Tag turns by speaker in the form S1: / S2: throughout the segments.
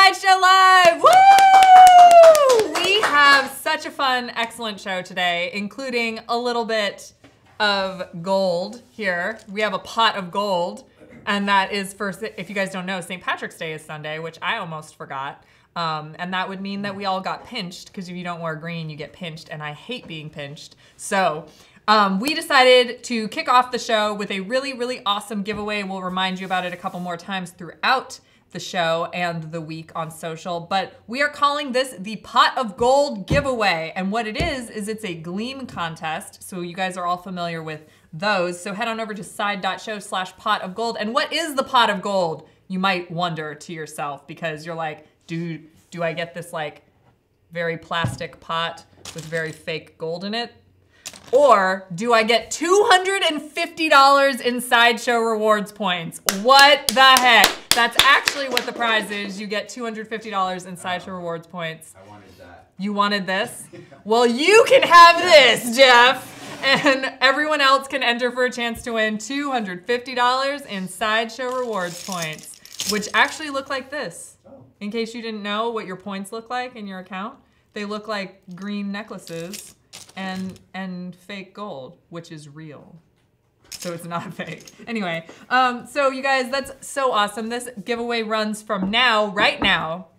S1: Sideshow Live! Woo! We have such a fun, excellent show today, including a little bit of gold here. We have a pot of gold, and that is for, if you guys don't know, St. Patrick's Day is Sunday, which I almost forgot. And that would mean that we all got pinched, because if you don't wear green, you get pinched, and I hate being pinched. So we decided to kick off the show with a really, really awesome giveaway. We'll remind you about it a couple more times throughout the show and the week on social, but we are calling this the Pot of Gold giveaway. And what it is it's a Gleam contest. So you guys are all familiar with those. So head on over to side.show/pot of gold. And what is the pot of gold? You might wonder to yourself, because you're like, do I get this like very plastic pot with very fake gold in it? Or do I get $250 in Sideshow rewards points? What the heck? That's actually what the prize is. You get $250 in Sideshow rewards points.
S2: I wanted that.
S1: You wanted this? Well, you can have this, Jeff. And everyone else can enter for a chance to win $250 in Sideshow rewards points, which actually look like this. In case you didn't know what your points look like in your account, they look like green necklaces and fake gold, which is real. So it's not fake. Anyway, so you guys, that's so awesome. This giveaway runs from right now,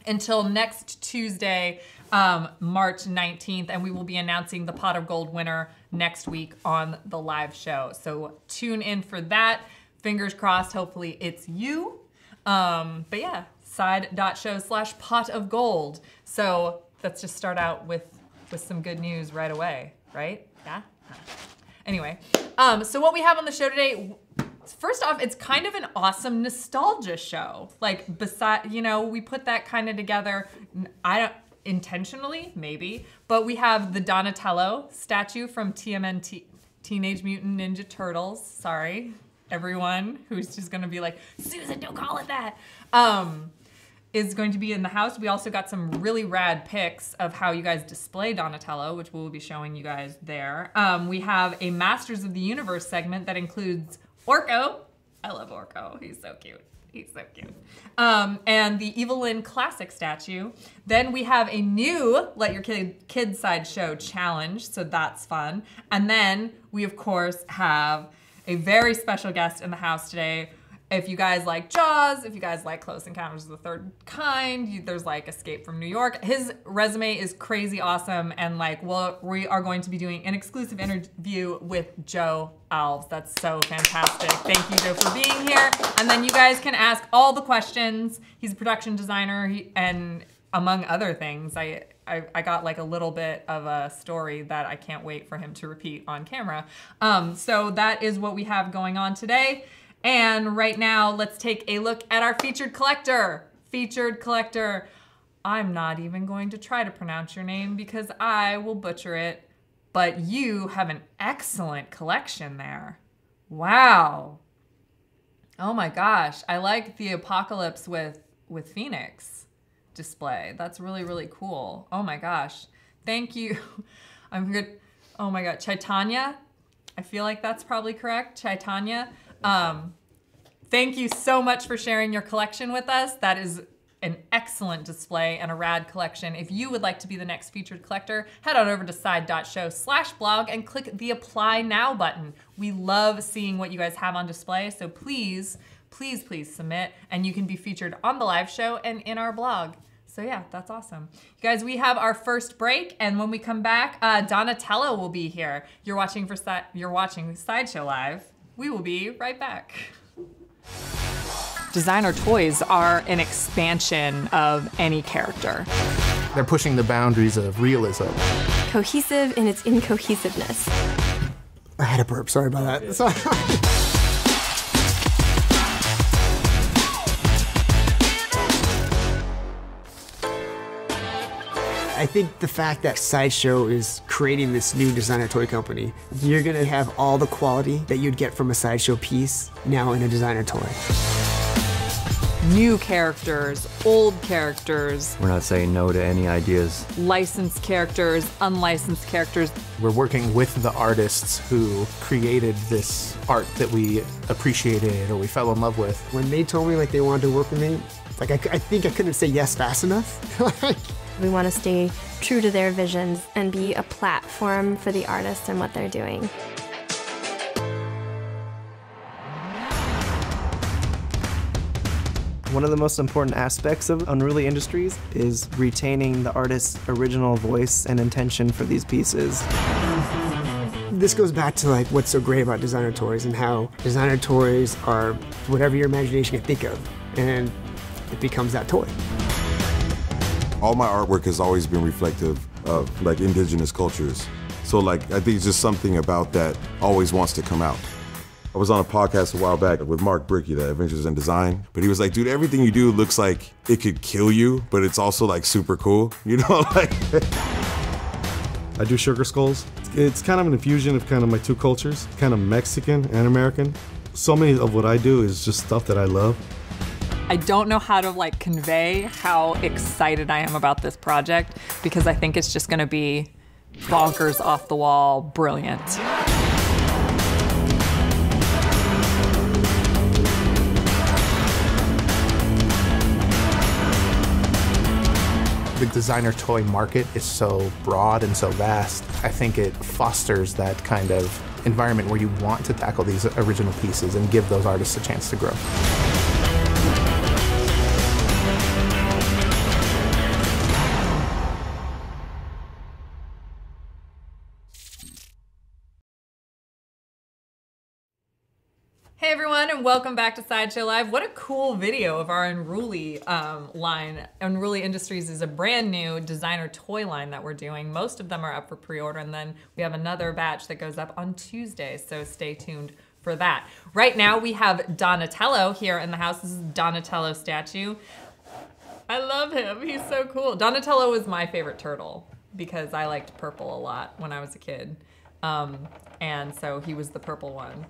S1: until next Tuesday, March 19th, and we will be announcing the Pot of Gold winner next week on the live show. So tune in for that. Fingers crossed, hopefully it's you. But yeah, side.show/pot of gold. So let's just start out with some good news right away, right? Yeah? Anyway, so what we have on the show today, first off, it's kind of an awesome nostalgia show. Like, we put that kind of together, intentionally, maybe, but we have the Donatello statue from TMNT, Teenage Mutant Ninja Turtles. Sorry, everyone who's just gonna be like, Susan, don't call it that. Is going to be in the house. We also got some really rad pics of how you guys display Donatello, which we'll be showing you guys there. We have a Masters of the Universe segment that includes Orko. I love Orko, he's so cute. He's so cute. And the Evelyn Classic statue. Then we have a new Let Your Kid Sideshow challenge, so that's fun. And then we, of course, have a very special guest in the house today. If you guys like Jaws, if you guys like Close Encounters of the Third Kind, there's like Escape from New York. His resume is crazy awesome, and like we are going to be doing an exclusive interview with Joe Alves. That's so fantastic. Thank you, Joe, for being here. And then you guys can ask all the questions. He's a production designer, and among other things, I got like a little bit of a story that I can't wait for him to repeat on camera. So that is what we have going on today. And right now, let's take a look at our featured collector. Featured collector. I'm not even going to try to pronounce your name because I will butcher it, but you have an excellent collection there. Wow. Oh my gosh, I like the Apocalypse with Phoenix display. That's really, really cool. Oh my gosh. Thank you. I'm good. Oh my God, Chaitanya. I feel like that's probably correct. Chaitanya. Thank you so much for sharing your collection with us. That is an excellent display and a rad collection. If you would like to be the next featured collector, head on over to side.show/blog and click the Apply Now button. We love seeing what you guys have on display, so please, please, please submit, and you can be featured on the live show and in our blog. So yeah, that's awesome. You guys, we have our first break, and when we come back, Donatello will be here. You're watching Sideshow Live. We will be right back. Designer toys are an expansion of any character.
S3: They're pushing the boundaries of realism.
S4: Cohesive in its incohesiveness.
S5: I had a burp, sorry about that. Sorry. I think the fact that Sideshow is creating this new designer toy company, you're gonna have all the quality that you'd get from a Sideshow piece now in a designer toy.
S1: New characters, old characters.
S6: We're not saying no to any ideas.
S1: Licensed characters, unlicensed characters.
S3: We're working with the artists who created this art that we appreciated or we fell in love with.
S5: When they told me like they wanted to work with me, Like, I think I couldn't say yes fast enough. Like,
S4: We want to stay true to their visions and be a platform for the artists and what they're doing.
S3: One of the most important aspects of Unruly Industries is retaining the artist's original voice and intention for these pieces.
S5: this goes back to like what's so great about designer toys and how designer toys are whatever your imagination can think of, and it becomes that toy.
S2: All my artwork has always been reflective of like indigenous cultures. So like, I think it's just something about that always wants to come out. I was on a podcast a while back with Mark Bricky, the Adventures in Design, but he was like, dude, everything you do looks like it could kill you, but it's also like super cool, you know? Like,
S7: I do sugar skulls. It's kind of an infusion of kind of my two cultures, kind of Mexican and American. So many of what I do is just stuff that I love.
S1: I don't know how to like convey how excited I am about this project, because I think it's just gonna be bonkers, off the wall, brilliant.
S3: The designer toy market is so broad and so vast. I think it fosters that kind of environment where you want to tackle these original pieces and give those artists a chance to grow.
S1: Hey everyone, and welcome back to Sideshow Live. What a cool video of our Unruly line. Unruly Industries is a brand new designer toy line that we're doing. Most of them are up for pre-order, and then we have another batch that goes up on Tuesday, so stay tuned for that. Right now we have Donatello here in the house. This is Donatello statue. I love him, he's so cool. Donatello was my favorite turtle because I liked purple a lot when I was a kid. And so he was the purple one.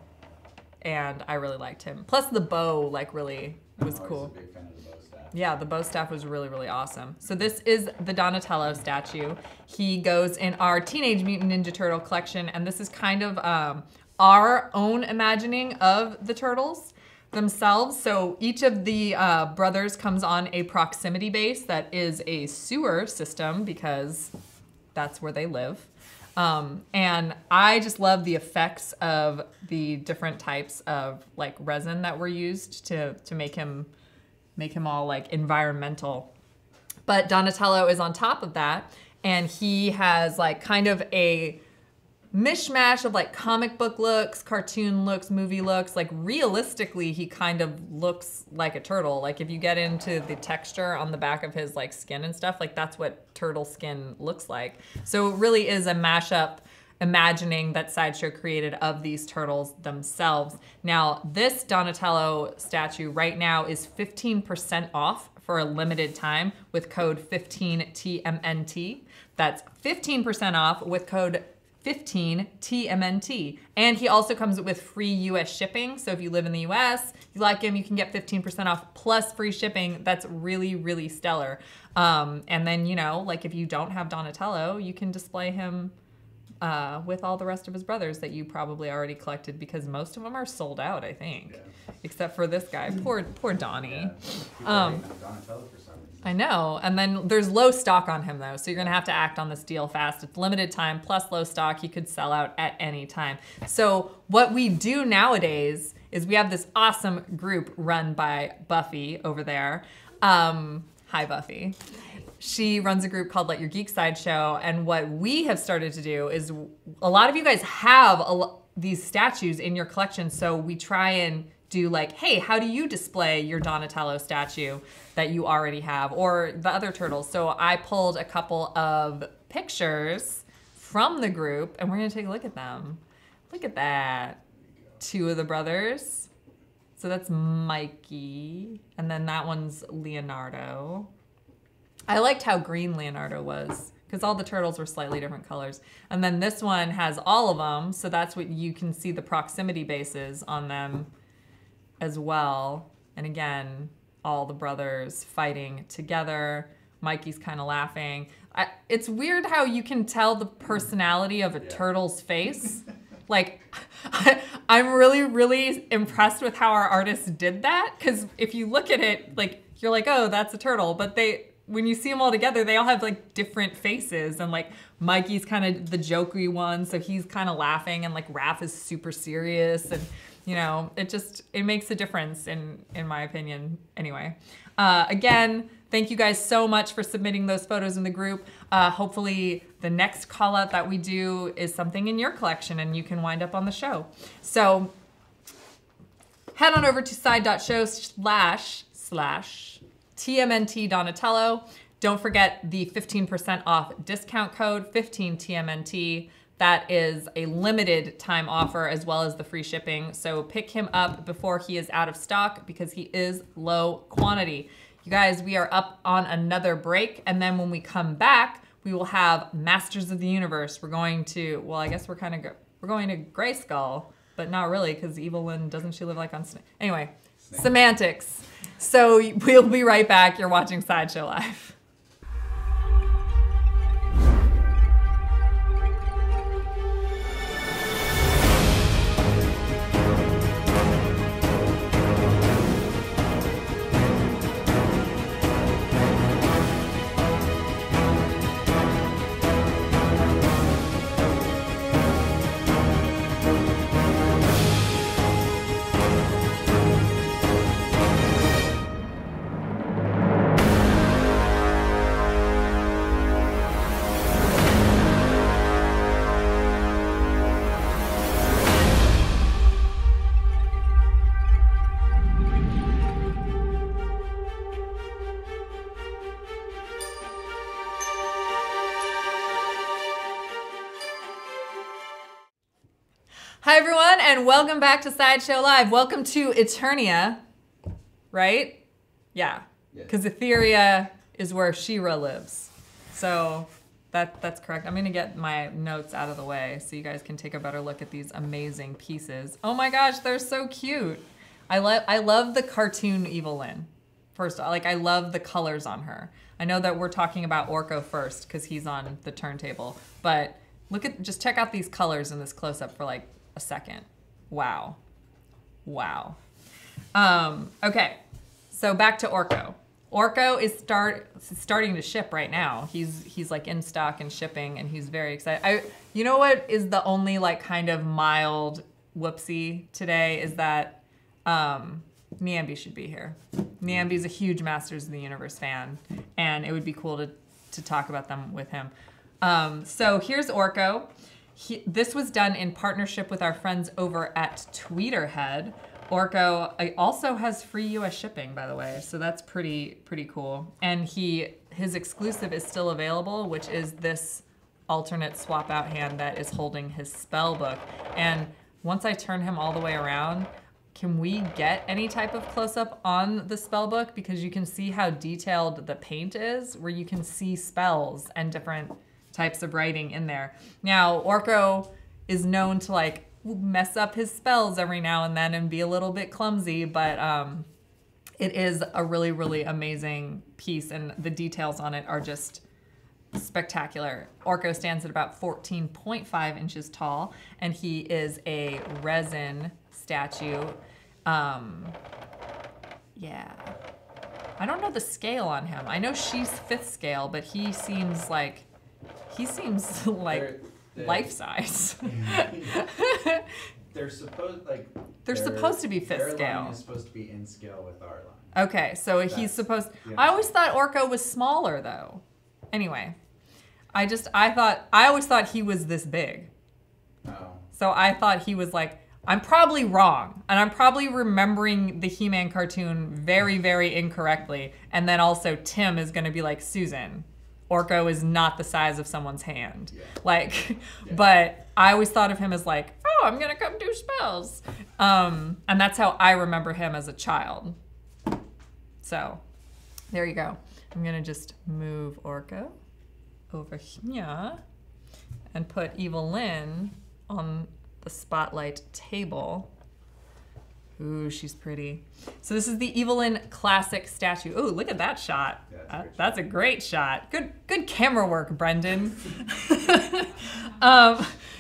S1: And I really liked him. Plus the bow like really was cool.
S8: A big fan of the bow staff.
S1: Yeah, the bow staff was really, really awesome. So this is the Donatello statue. He goes in our Teenage Mutant Ninja Turtle collection, and this is kind of our own imagining of the turtles themselves. So each of the brothers comes on a proximity base that is a sewer system because that's where they live. And I just love the effects of the different types of like resin that were used to make him all like environmental. But Donatello is on top of that, and he has like kind of a mishmash of like comic book looks, cartoon looks, movie looks. Like realistically, he kind of looks like a turtle. Like if you get into the texture on the back of his like skin and stuff, like that's what turtle skin looks like. So it really is a mashup imagining that Sideshow created of these turtles themselves. Now this Donatello statue right now is 15% off for a limited time with code 15TMNT. That's 15% off with code 15TMNT. And he also comes with free US shipping. So if you live in the US, you like him, you can get 15% off plus free shipping. That's really, really stellar. And then, you know, like if you don't have Donatello, you can display him with all the rest of his brothers that you probably already collected, because most of them are sold out, I think. Yeah. Except for this guy, poor Donnie.
S8: Yeah. Donatello for some reason.
S1: I know, and then there's low stock on him though, so you're gonna have to act on this deal fast. It's limited time plus low stock. He could sell out at any time. So what we do nowadays is we have this awesome group run by Buffy over there. Hi Buffy. She runs a group called Let Your Geek Sideshow, and what we have started to do is a lot of you guys have these statues in your collection, so we try and do like, hey, how do you display your Donatello statue that you already have, or the other turtles? So I pulled a couple of pictures from the group, and we're gonna take a look at them. Look at that. Two of the brothers. So that's Mikey, and then that one's Leonardo. I liked how green Leonardo was, because all the turtles were slightly different colors. And then this one has all of them, so that's what you can see the proximity bases on them as well. And again, all the brothers fighting together. Mikey's kind of laughing. It's weird how you can tell the personality of a turtle's face. Like, I'm really, really impressed with how our artist did that, because if you look at it, like, you're like, oh, that's a turtle. But when you see them all together, they all have like different faces, and like Mikey's kind of the jokey one, so he's kind of laughing, and like Raph is super serious, and you know, it makes a difference in my opinion. Anyway, again, thank you guys so much for submitting those photos in the group. Hopefully the next call out that we do is something in your collection and you can wind up on the show. So head on over to side.show/TMNT Donatello. Don't forget the 15% off discount code, 15TMNT. That is a limited time offer as well as the free shipping. So pick him up before he is out of stock because he is low quantity. You guys, we are up on another break. And then when we come back, we will have Masters of the Universe. We're going to, well, I guess we're going to Grayskull, but not really because Evelyn, doesn't she live like on, anyway, semantics. So we'll be right back. You're watching Sideshow Live. Hi everyone, and welcome back to Sideshow Live. Welcome to Eternia, right? Yeah, because Etheria is where She-Ra lives. So that's correct. I'm gonna get my notes out of the way so you guys can take a better look at these amazing pieces. Oh my gosh, they're so cute. I love the cartoon Evelyn. First, like I love the colors on her. I know that we're talking about Orko first because he's on the turntable, but just check out these colors in this close-up for like a second. Wow. Wow. Okay, so back to Orko. Orko is starting to ship right now. He's like in stock and shipping, and he's very excited. You know what is the only like kind of mild whoopsie today is that Niambi should be here. Niambi's a huge Masters of the Universe fan, and it would be cool to talk about them with him. So here's Orko. This was done in partnership with our friends over at Tweeterhead. Orko also has free US shipping, by the way, so that's pretty cool. And his exclusive is still available, which is this alternate swap out hand that is holding his spell book. And once I turn him all the way around, can we get any type of close-up on the spell book? Because you can see how detailed the paint is, where you can see spells and different types of writing in there. Now, Orko is known to like mess up his spells every now and then and be a little bit clumsy, but it is a really, really amazing piece, and the details on it are just spectacular. Orko stands at about 14.5 inches tall, and he is a resin statue. Yeah. I don't know the scale on him. I know she's 5th scale, but he seems like life size.
S8: They're supposed to be 5th
S1: scale.
S8: Their line is supposed to be in scale with our line.
S1: Okay, so he's supposed. I always thought Orko was smaller though. Anyway, I always thought he was this big.
S8: Oh.
S1: So I thought he was like. I'm probably wrong, and I'm probably remembering the He-Man cartoon very, very incorrectly. And then also Tim is going to be like, Susan, Orko is not the size of someone's hand. Yeah. Like, yeah. But I always thought of him as like, oh, I'm going to come do spells. And that's how I remember him as a child. So there you go. I'm going to just move Orko over here and put Evelyn on the spotlight table. Ooh, she's pretty. So this is the Evelyn classic statue. Ooh, look at that shot. Yeah, that's a great shot. Good camera work, Brendan.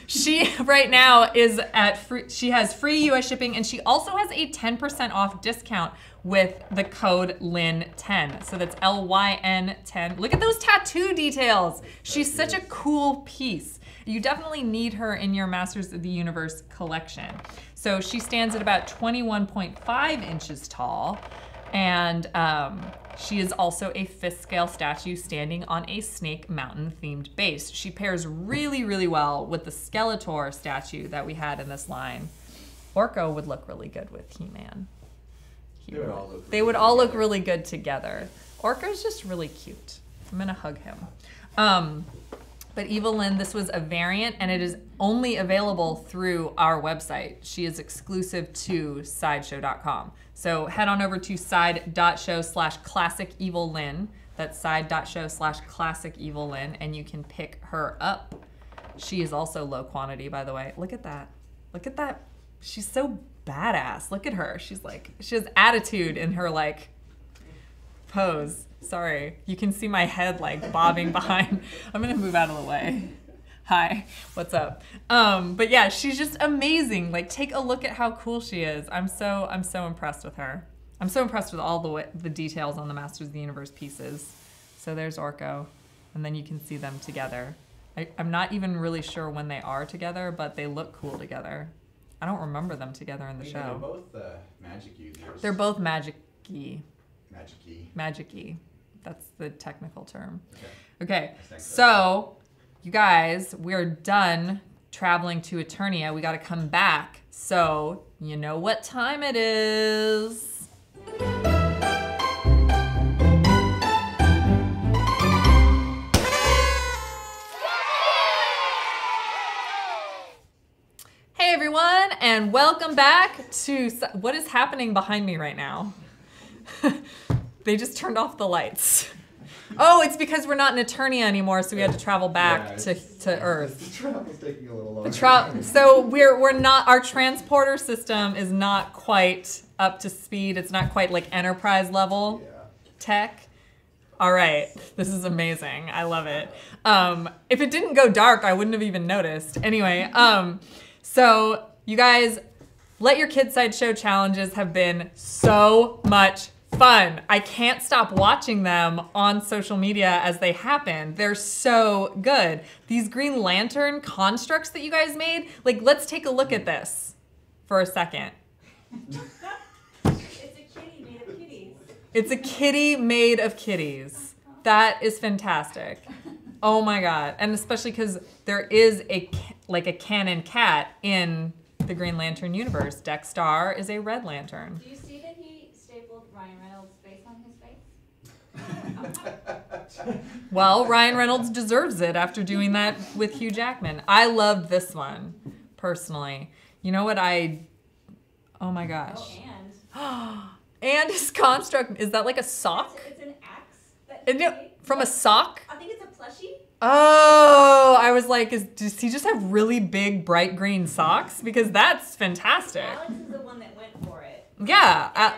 S1: She right now is at she has free US shipping, and she also has a 10% off discount with the code LYN10. So that's LYN10. Look at those tattoo details. She's such a cool piece. You definitely need her in your Masters of the Universe collection. So she stands at about 21.5 inches tall, and she is also a 5th scale statue standing on a Snake Mountain themed base. She pairs really, really well with the Skeletor statue that we had in this line. Orko would look really good with He-Man. They would all look really good together. Orko's just really cute. I'm gonna hug him. But Evil Lynn, this was a variant, and it is only available through our website. She is exclusive to sideshow.com. So head on over to side.show/classicevilLynn. That's side.show/classicevilLynn, and you can pick her up. She is also low quantity, by the way. Look at that. Look at that. She's so badass. Look at her. She's like, she has attitude in her like pose. Sorry, you can see my head like bobbing behind. I'm gonna move out of the way. Hi, what's up? But yeah, she's just amazing. Like, take a look at how cool she is. I'm so impressed with her. I'm so impressed with all the details on the Masters of the Universe pieces. So there's Orko, and then you can see them together. I'm not even really sure when they are together, but they look cool together. I don't remember them together in the show.
S8: They're both magic users.
S1: They're both magic-y.
S8: Magic-y.
S1: Magic-y. That's the technical term. Okay, so you guys, we're done traveling to Eternia. We got to come back. So you know what time it is. Hey everyone, and welcome back to, what is happening behind me right now? They just turned off the lights. Oh, it's because we're not in Eternia anymore, so we had to travel back to Earth.
S8: The travel's taking a little longer.
S1: So we're not, our transporter system is not quite up to speed. It's not quite like enterprise level tech. All right, this is amazing. I love it. If it didn't go dark, I wouldn't have even noticed. Anyway, so you guys, Let Your Kids Sideshow challenges have been so much fun. I can't stop watching them on social media as they happen. They're so good. These Green Lantern constructs that you guys made, like, let's take a look at this for a second.
S9: It's a kitty made of kitties.
S1: It's a kitty made of kitties. That is fantastic. Oh my God. And especially because there is a canon cat in the Green Lantern universe. Dexter is a Red Lantern.
S9: Do you see that he stapled Ryan Reynolds' face on his face?
S1: Well, Ryan Reynolds deserves it after doing that with Hugh Jackman. I loved this one, personally. You know what oh my gosh.
S9: Oh,
S1: And his construct, is that like a sock?
S9: It's an axe.
S1: From a sock?
S9: I think it's a plushie.
S1: Oh, I was like, does he just have really big, bright green socks? Because that's fantastic.
S9: Alex is the one that went for it.
S1: Yeah.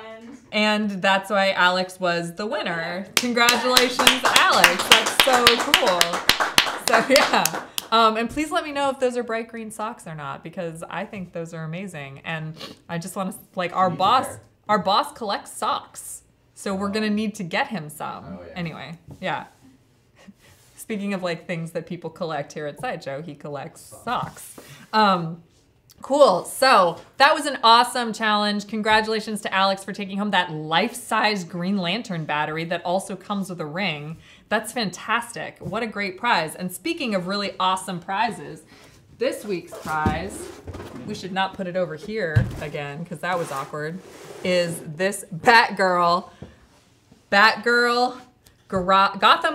S1: And that's why Alex was the winner. Congratulations, Alex. That's so cool. So yeah. And please let me know if those are bright green socks or not, because I think those are amazing. And I just want to, like, our boss collects socks. So we're going to need to get him some.
S8: Oh, yeah.
S1: Anyway, yeah. Speaking of like things that people collect here at Sideshow, he collects socks. Cool. So that was an awesome challenge. Congratulations to Alex for taking home that life-size Green Lantern battery that also comes with a ring. That's fantastic. What a great prize. And speaking of really awesome prizes, this week's prize, we should not put it over here again because that was awkward, is this Batgirl Gotham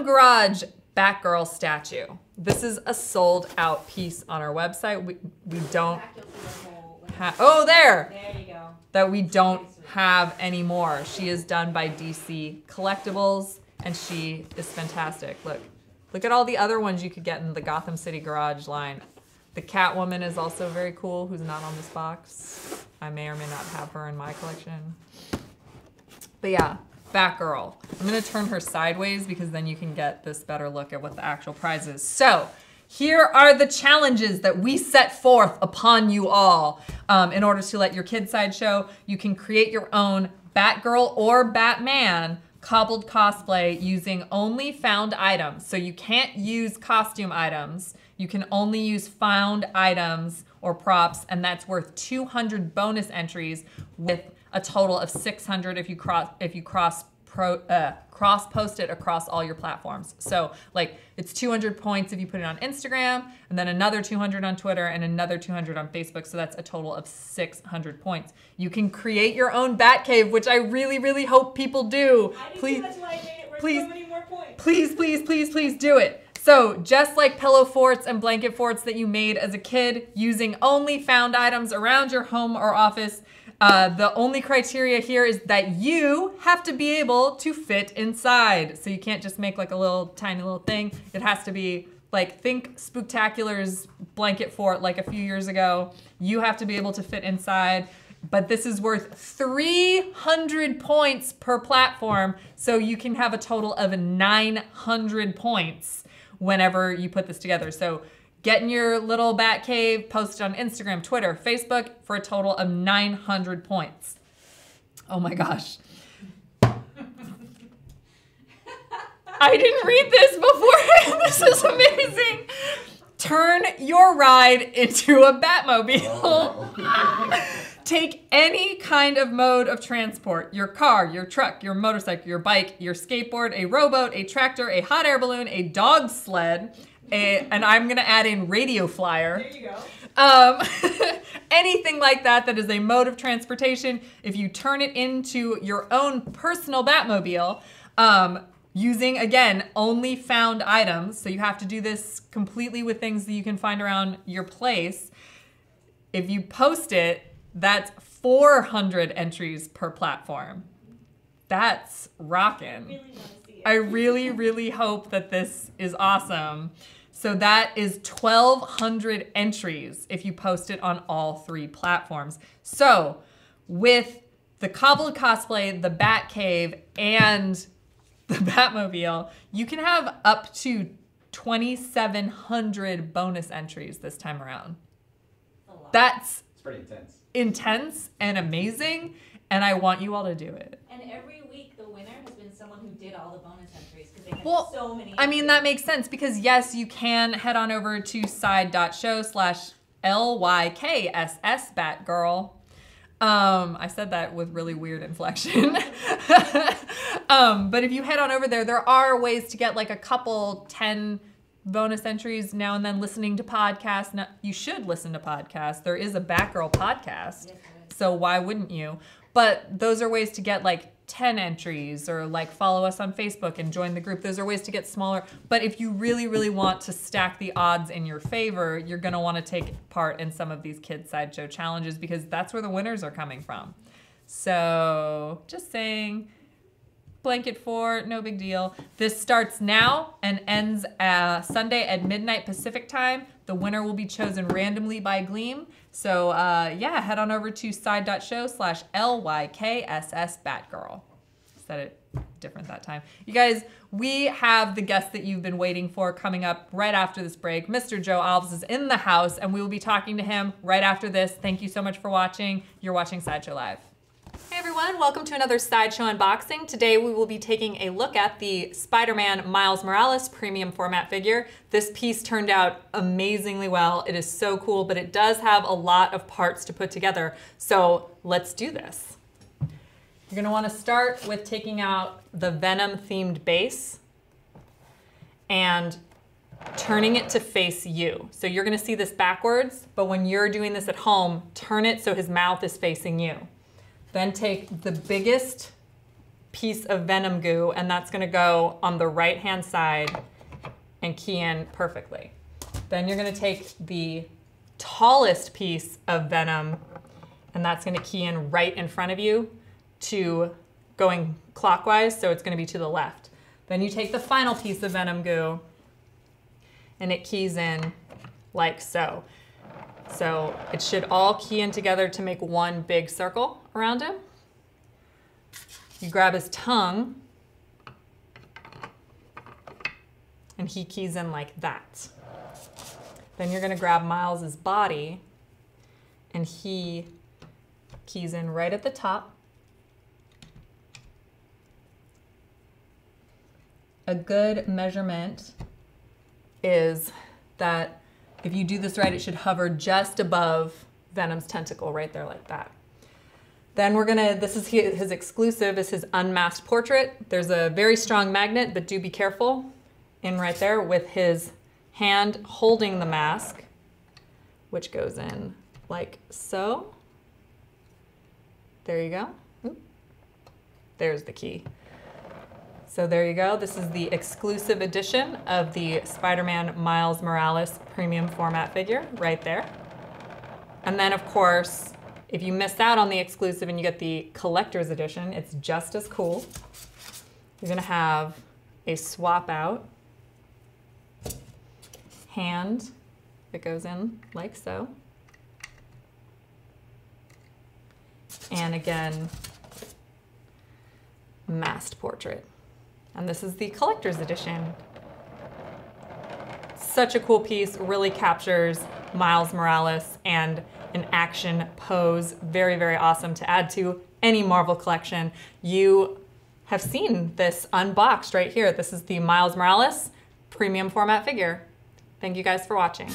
S1: Garage Batgirl statue. This is a sold out piece on our website. We don't have, there
S9: you go.
S1: That we don't have anymore. She is done by DC Collectibles and she is fantastic. Look at all the other ones you could get in the Gotham City Garage line. The Catwoman is also very cool, who's not on this box. I may or may not have her in my collection. But yeah, Batgirl. I'm gonna turn her sideways because then you can get this better look at what the actual prize is. So here are the challenges that we set forth upon you all. In order to let your kids sideshow, you can create your own Batgirl or Batman cobbled cosplay using only found items. So you can't use costume items. You can only use found items or props, and that's worth 200 bonus entries with a total of 600 if you cross post it across all your platforms. So like it's 200 points if you put it on Instagram, and then another 200 on Twitter, and another 200 on Facebook. So that's a total of 600 points. You can create your own Batcave, which I really, really hope people do. Please,
S9: that's why I made it worth
S1: please,
S9: so many more points.
S1: please, please, please, please do it. So just like pillow forts and blanket forts that you made as a kid using only found items around your home or office, the only criteria here is that you have to be able to fit inside. So you can't just make like a little tiny little thing. It has to be like, think Spooktacular's blanket fort like a few years ago. You have to be able to fit inside. But this is worth 300 points per platform. So you can have a total of 900 points whenever you put this together. So get in your little bat cave, post it on Instagram, Twitter, Facebook for a total of 900 points. Oh my gosh. I didn't read this beforehand. This is amazing. Turn your ride into a Batmobile. Take any kind of mode of transport, your car, your truck, your motorcycle, your bike, your skateboard, a rowboat, a tractor, a hot air balloon, a dog sled, and I'm gonna add in radio flyer.
S9: There you go.
S1: Anything like that that is a mode of transportation, if you turn it into your own personal Batmobile, using, again, only found items, so you have to do this completely with things that you can find around your place. If you post it, that's 400 entries per platform. That's rockin'. I really, really hope that this is awesome. So that is 1,200 entries if you post it on all 3 platforms. So with the cobbled cosplay, the Batcave, and the Batmobile, you can have up to 2,700 bonus entries this time around. That's
S8: pretty
S1: intense and amazing, and I want you all to do it.
S9: And every week the winner has been someone who did all the bonus entries because they had so many.
S1: I mean, that makes sense because yes, you can head on over to side.show/LYKSS Batgirl. I said that with really weird inflection. But if you head on over there, there are ways to get like a couple 10 bonus entries now and then listening to podcasts. Now, you should listen to podcasts. There is a Batgirl podcast, so why wouldn't you? But those are ways to get like 10 entries, or like follow us on Facebook and join the group. Those are ways to get smaller. But if you really, really want to stack the odds in your favor, you're gonna wanna take part in some of these Kids Sideshow challenges because that's where the winners are coming from. So just saying, blanket fort, no big deal. This starts now and ends Sunday at midnight Pacific time. The winner will be chosen randomly by Gleam. So yeah, head on over to side.show/LYKSS Batgirl. Said it different that time. You guys, we have the guest that you've been waiting for coming up right after this break. Mr. Joe Alves is in the house and we will be talking to him right after this. Thank you so much for watching. You're watching Sideshow Live. Hey everyone, welcome to another Sideshow unboxing. Today we will be taking a look at the Spider-Man Miles Morales premium format figure. This piece turned out amazingly well. It is so cool, but it does have a lot of parts to put together. So let's do this. You're gonna wanna start with taking out the Venom themed base and turning it to face you. So you're gonna see this backwards, but when you're doing this at home, turn it so his mouth is facing you. Then take the biggest piece of Venom goo, and that's gonna go on the right-hand side and key in perfectly. Then you're gonna take the tallest piece of Venom, and that's gonna key in right in front of you to going clockwise, so it's gonna be to the left. Then you take the final piece of Venom goo, and it keys in like so. So it should all key in together to make one big circle around him. You grab his tongue and he keys in like that. Then you're gonna grab Miles's body and he keys in right at the top. a good measurement is that if you do this right, it should hover just above Venom's tentacle right there like that. Then we're gonna, this is his exclusive, is his unmasked portrait. There's a very strong magnet, but do be careful in right there with his hand holding the mask, which goes in like so. There you go. Oop. There's the key. So there you go. This is the exclusive edition of the Spider-Man Miles Morales premium format figure right there. And then of course, if you miss out on the exclusive and you get the collector's edition, it's just as cool. You're gonna have a swap out hand that goes in like so. And again, masked portrait. And this is the collector's edition. Such a cool piece, really captures Miles Morales and an action pose. Very, very awesome to add to any Marvel collection. You have seen this unboxed right here. This is the Miles Morales premium format figure. Thank you guys for watching.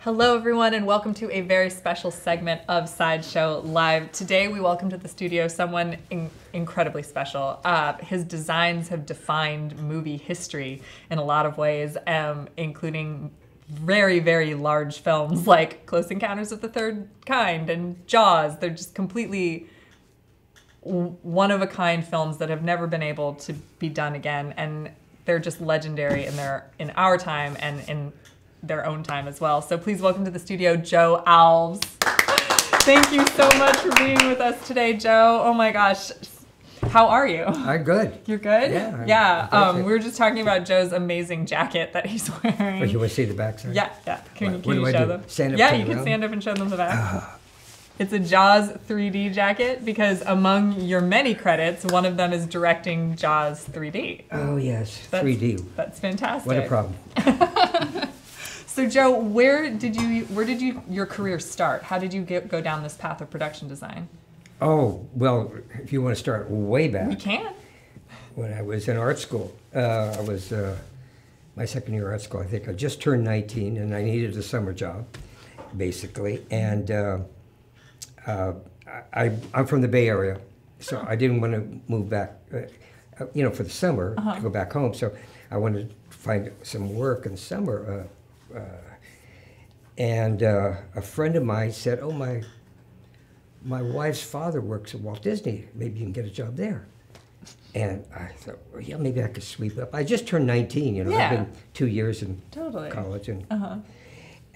S1: Hello everyone and welcome to a very special segment of Sideshow Live. Today we welcome to the studio someone incredibly special. His designs have defined movie history in a lot of ways, including very, very large films like Close Encounters of the Third Kind and Jaws. They're just completely one-of-a-kind films that have never been able to be done again, and they're just legendary in our time and in their own time as well. So please welcome to the studio, Joe Alves. Thank you so much for being with us today, Joe. Oh my gosh. How are you?
S10: I'm good.
S1: You're good?
S10: Yeah.
S1: Yeah. We were just talking about Joe's amazing jacket that he's wearing.
S10: Oh, you want to see the back side?
S1: Yeah. Can
S10: What
S1: you
S10: do
S1: show
S10: I do?
S1: them?
S10: Stand up
S1: yeah,
S10: to
S1: you
S10: the
S1: can
S10: room?
S1: stand up and show them the back. It's a Jaws 3D jacket because among your many credits, one of them is directing Jaws 3D.
S10: Oh yes, 3D.
S1: That's fantastic.
S10: What a problem.
S1: So Joe, where did your career start? How did you go down this path of production design?
S10: Oh, well, if you want to start way back.
S1: We can.
S10: When I was in art school, I was my second year art school, I think. I just turned 19 and I needed a summer job, basically. And I'm from the Bay Area, so I didn't want to move back, for the summer to go back home. So I wanted to find some work in the summer. And a friend of mine said, "Oh, my wife's father works at Walt Disney. Maybe you can get a job there." And I thought, well, yeah, maybe I could sweep up. I just turned 19, I've been 2 years in college.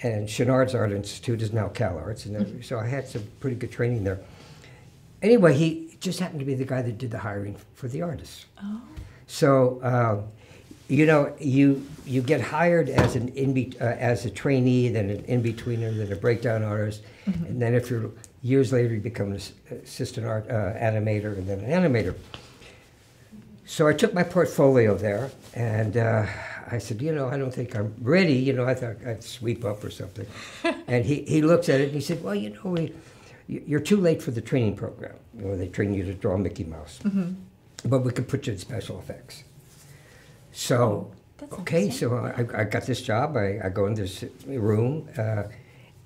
S10: And Chenard's Art Institute is now Cal Arts, and so I had some pretty good training there. Anyway, he just happened to be the guy that did the hiring for the artists. Oh. So, you get hired as as a trainee, then an in-betweener, then a breakdown artist, and then if you're years later, you become an assistant art animator, and then an animator. So I took my portfolio there, and I said, I don't think I'm ready. I thought I'd sweep up or something. And he looks at it and he said, well, you're too late for the training program. They train you to draw Mickey Mouse. But we could put you in special effects. So, okay, so I got this job. I go in this room,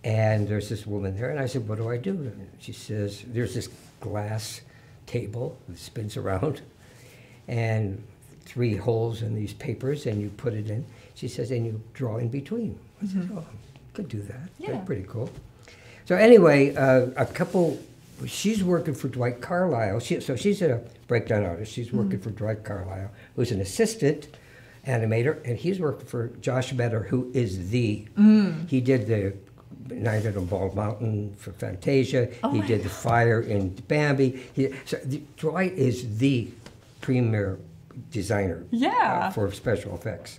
S10: and there's this woman there. And I said, what do I do? And she says, there's this glass table that spins around, and 3 holes in these papers, and you put it in. She says, and you draw in between. I said, oh, I could do that. Yeah. That's pretty cool. So anyway, she's working for Dwight Carlisle. So she's a breakdown artist. She's working for Dwight Carlisle, who's an assistant animator, and he's working for Josh Metter, who is he did the Night on Bald Mountain for Fantasia. He did the Fire in Bambi. Dwight is the premier designer for special effects.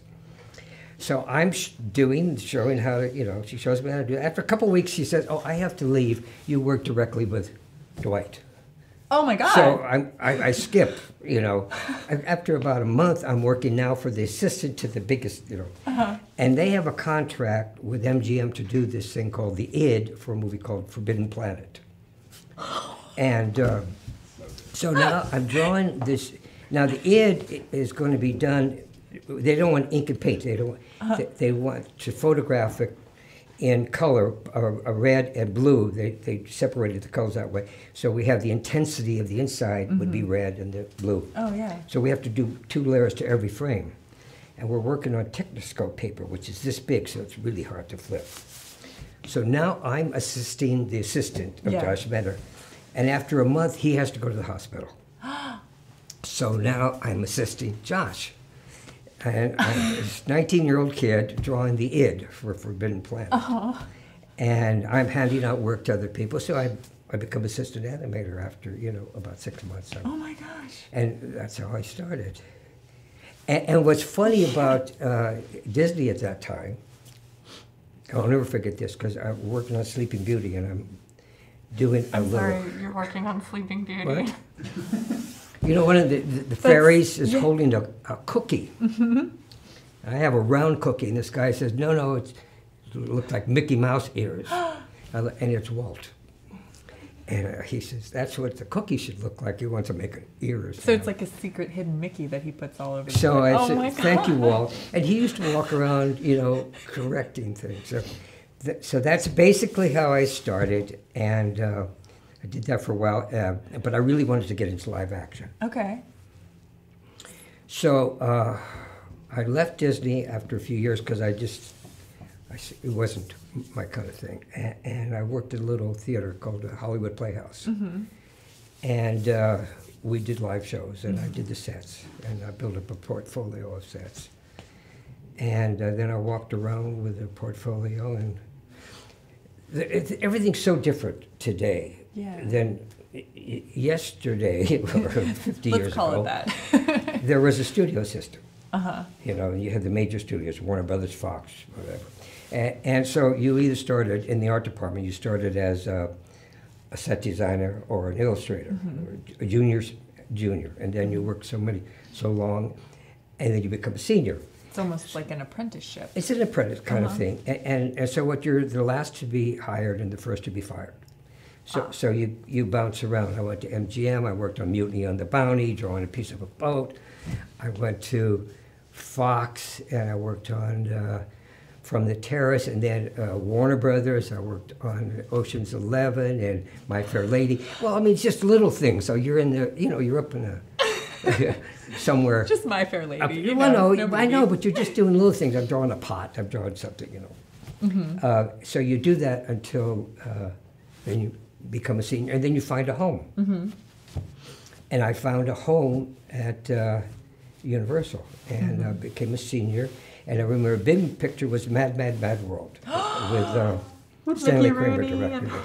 S10: So I'm showing how to, she shows me how to do it. After a couple of weeks, she says, oh, I have to leave. You work directly with Dwight.
S1: Oh my God.
S10: So I skip, After about a month, I'm working now for the assistant to the biggest, And they have a contract with MGM to do this thing called the ID for a movie called Forbidden Planet. And so now I'm drawing this. Now the ID is going to be done. They don't want ink and paint. They want to photograph it in color, a red and blue. They separated the colors that way. So we have the intensity of the inside would be red and the blue.
S1: Oh yeah.
S10: So we have to do 2 layers to every frame, and we're working on Technoscope paper, which is this big, so it's really hard to flip. So now I'm assisting the assistant of Josh Metter, and after a month he has to go to the hospital. So now I'm assisting Josh. And I'm this 19-year-old kid drawing the ID for Forbidden Planet. And I'm handing out work to other people, so I become assistant animator after, about 6 months.
S1: Oh my gosh.
S10: And that's how I started. And what's funny about Disney at that time, I'll never forget this, because I'm working on Sleeping Beauty, and I'm doing a little...
S1: Sorry, you're working on Sleeping Beauty.
S10: What? One of the fairies is holding a cookie. I have a round cookie, and this guy says, no, it looks like Mickey Mouse ears. And it's Walt. And he says, that's what the cookie should look like. He wants to make ears.
S1: So it's like a secret hidden Mickey that he puts all over the
S10: So
S1: place.
S10: I said, thank you, Walt. And he used to walk around, correcting things. So that's basically how I started. And I did that for a while, but I really wanted to get into live action.
S1: Okay.
S10: So I left Disney after a few years because it wasn't my kind of thing. And I worked at a little theater called Hollywood Playhouse. And we did live shows, and I did the sets, and I built up a portfolio of sets. And then I walked around with a portfolio, and everything's so different today. Then yesterday, or 50 years ago,
S1: let's call it that.
S10: there was a studio system. You had the major studios, Warner Brothers, Fox, whatever. And so you either started in the art department, you started as a set designer or an illustrator, or a junior, and then you work so long, and then you become a senior.
S1: It's almost like an apprenticeship.
S10: It's an apprentice kind of thing. And so you're the last to be hired and the first to be fired. So you bounce around. I went to MGM, I worked on Mutiny on the Bounty, drawing a piece of a boat. I went to Fox, and I worked on from the Terrace, and then Warner Brothers. I worked on Ocean's 11 and My Fair Lady. Well, I mean, it's just little things. So you're in the, you know, you're up in a somewhere.
S1: Just My Fair Lady. You
S10: well,
S1: know,
S10: no, I know, but you're just doing little things. I'm drawing a pot. I'm drawing something, you know. So you do that until then you become a senior, and then you find a home. And I found a home at Universal, and I became a senior. And I remember a big picture was Mad, Mad, Mad World with Stanley Kramer directed it.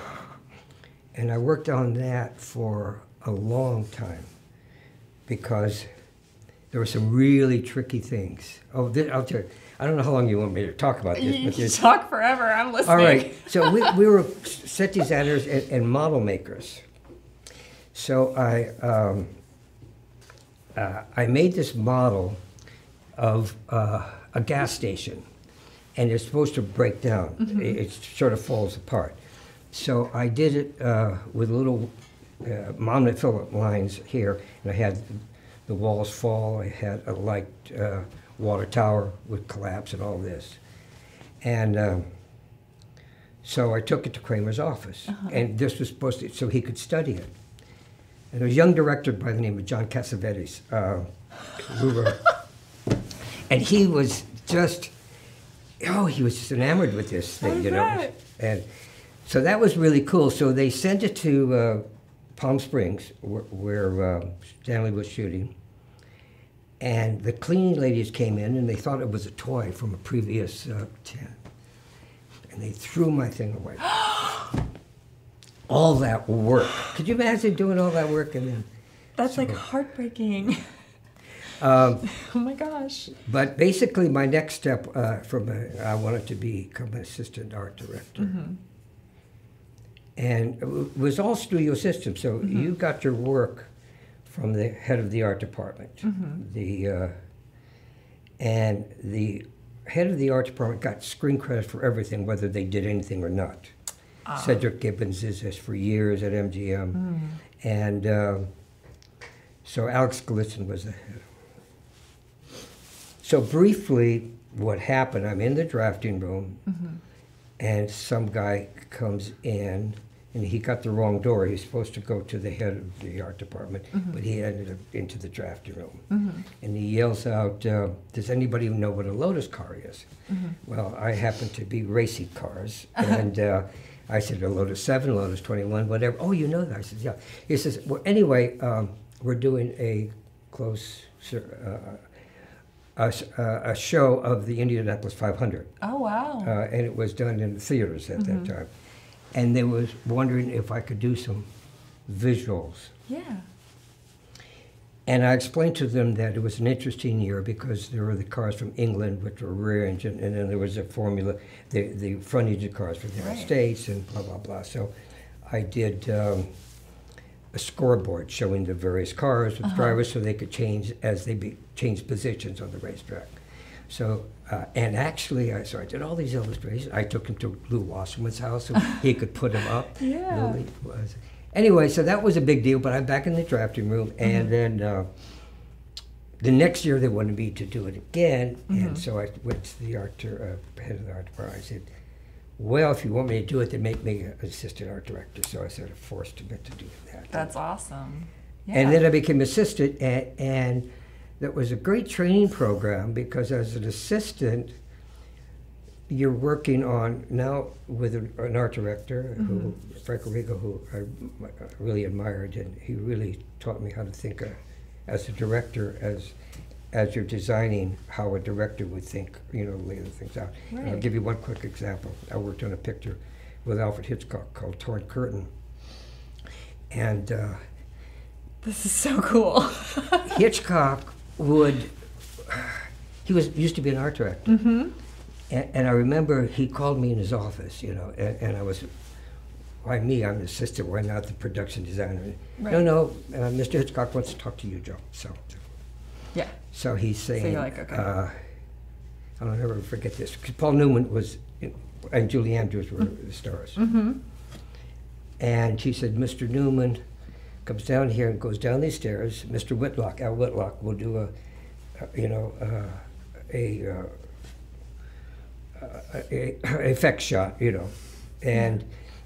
S10: And I worked on that for a long time because there were some really tricky things. Oh, I'll tell you. I don't know how long you want me to talk about this. But
S1: you talk forever. I'm listening.
S10: All right. So we were set designers and model makers. So I made this model of a gas station, and it's supposed to break down. It sort of falls apart. So I did it with little Monmouth Phillip lines here, and I had the walls fall. I had a light water tower would collapse and all this. And so I took it to Kramer's office, and this was supposed to, so he could study it. And there was a young director by the name of John Cassavetes, and he was just, he was just enamored with this thing, you know. And so that was really cool. So they sent it to Palm Springs, where Stanley was shooting. And the cleaning ladies came in, and they thought it was a toy from a previous 10. And they threw my thing away. All that work. Could you imagine doing all that work and then?
S1: That's like heartbreaking. Oh my gosh.
S10: But basically, my next step I wanted to become an assistant art director. And it was all studio systems. So you got your work from the head of the art department. And the head of the art department got screen credit for everything, whether they did anything or not. Cedric Gibbons is this for years at MGM. And so Alex Galitzin was the head. So briefly, what happened, I'm in the drafting room, and some guy comes in, and he got the wrong door. He was supposed to go to the head of the art department, but he ended up into the drafting room. And he yells out, does anybody know what a Lotus car is? Well, I happen to be racing cars, and I said, a Lotus 7, Lotus 21, whatever. Oh, you know that? I said, yeah. He says, well, anyway, we're doing a a show of the Indianapolis 500.
S1: Oh, wow.
S10: And it was done in the theaters at that time. And they was wondering if I could do some visuals.
S1: Yeah.
S10: And I explained to them that it was an interesting year because there were the cars from England, which were rear engine, and then there was a formula, the front engine cars from the United States, and blah, blah, blah. So I did a scoreboard showing the various cars with drivers so they could change as they change positions on the racetrack. So, and actually, so I did all these illustrations. I took him to Lou Wasserman's house so he could put them up.
S1: Yeah.
S10: Anyway, so that was a big deal, but I'm back in the drafting room, and then the next year they wanted me to do it again, and so I went to the head of the art department. I said, well, if you want me to do it, then make me an assistant art director. So I sort of forced him into doing that.
S1: That's awesome. Yeah.
S10: And then I became assistant, and that was a great training program because as an assistant, you're working on now with an art director, who Frank Arrigo, who I really admired, and he really taught me how to think as a director, as you're designing, how a director would think, lay the things out.
S1: Right.
S10: And I'll give you one quick example. I worked on a picture with Alfred Hitchcock called Torn Curtain, and
S1: this is so cool.
S10: Hitchcock used to be an art director. And I remember he called me in his office, and I was, why me? I'm the assistant. Why not the production designer?
S1: Right.
S10: No, Mr. Hitchcock wants to talk to you, Joe.
S1: Yeah.
S10: So he's saying,
S1: so you're like, okay.
S10: I'll never forget this, because Paul Newman and Julie Andrews were the stars. And he said, Mr. Newman comes down here and goes down these stairs. Mr. Whitlock, Al effect shot, you know, and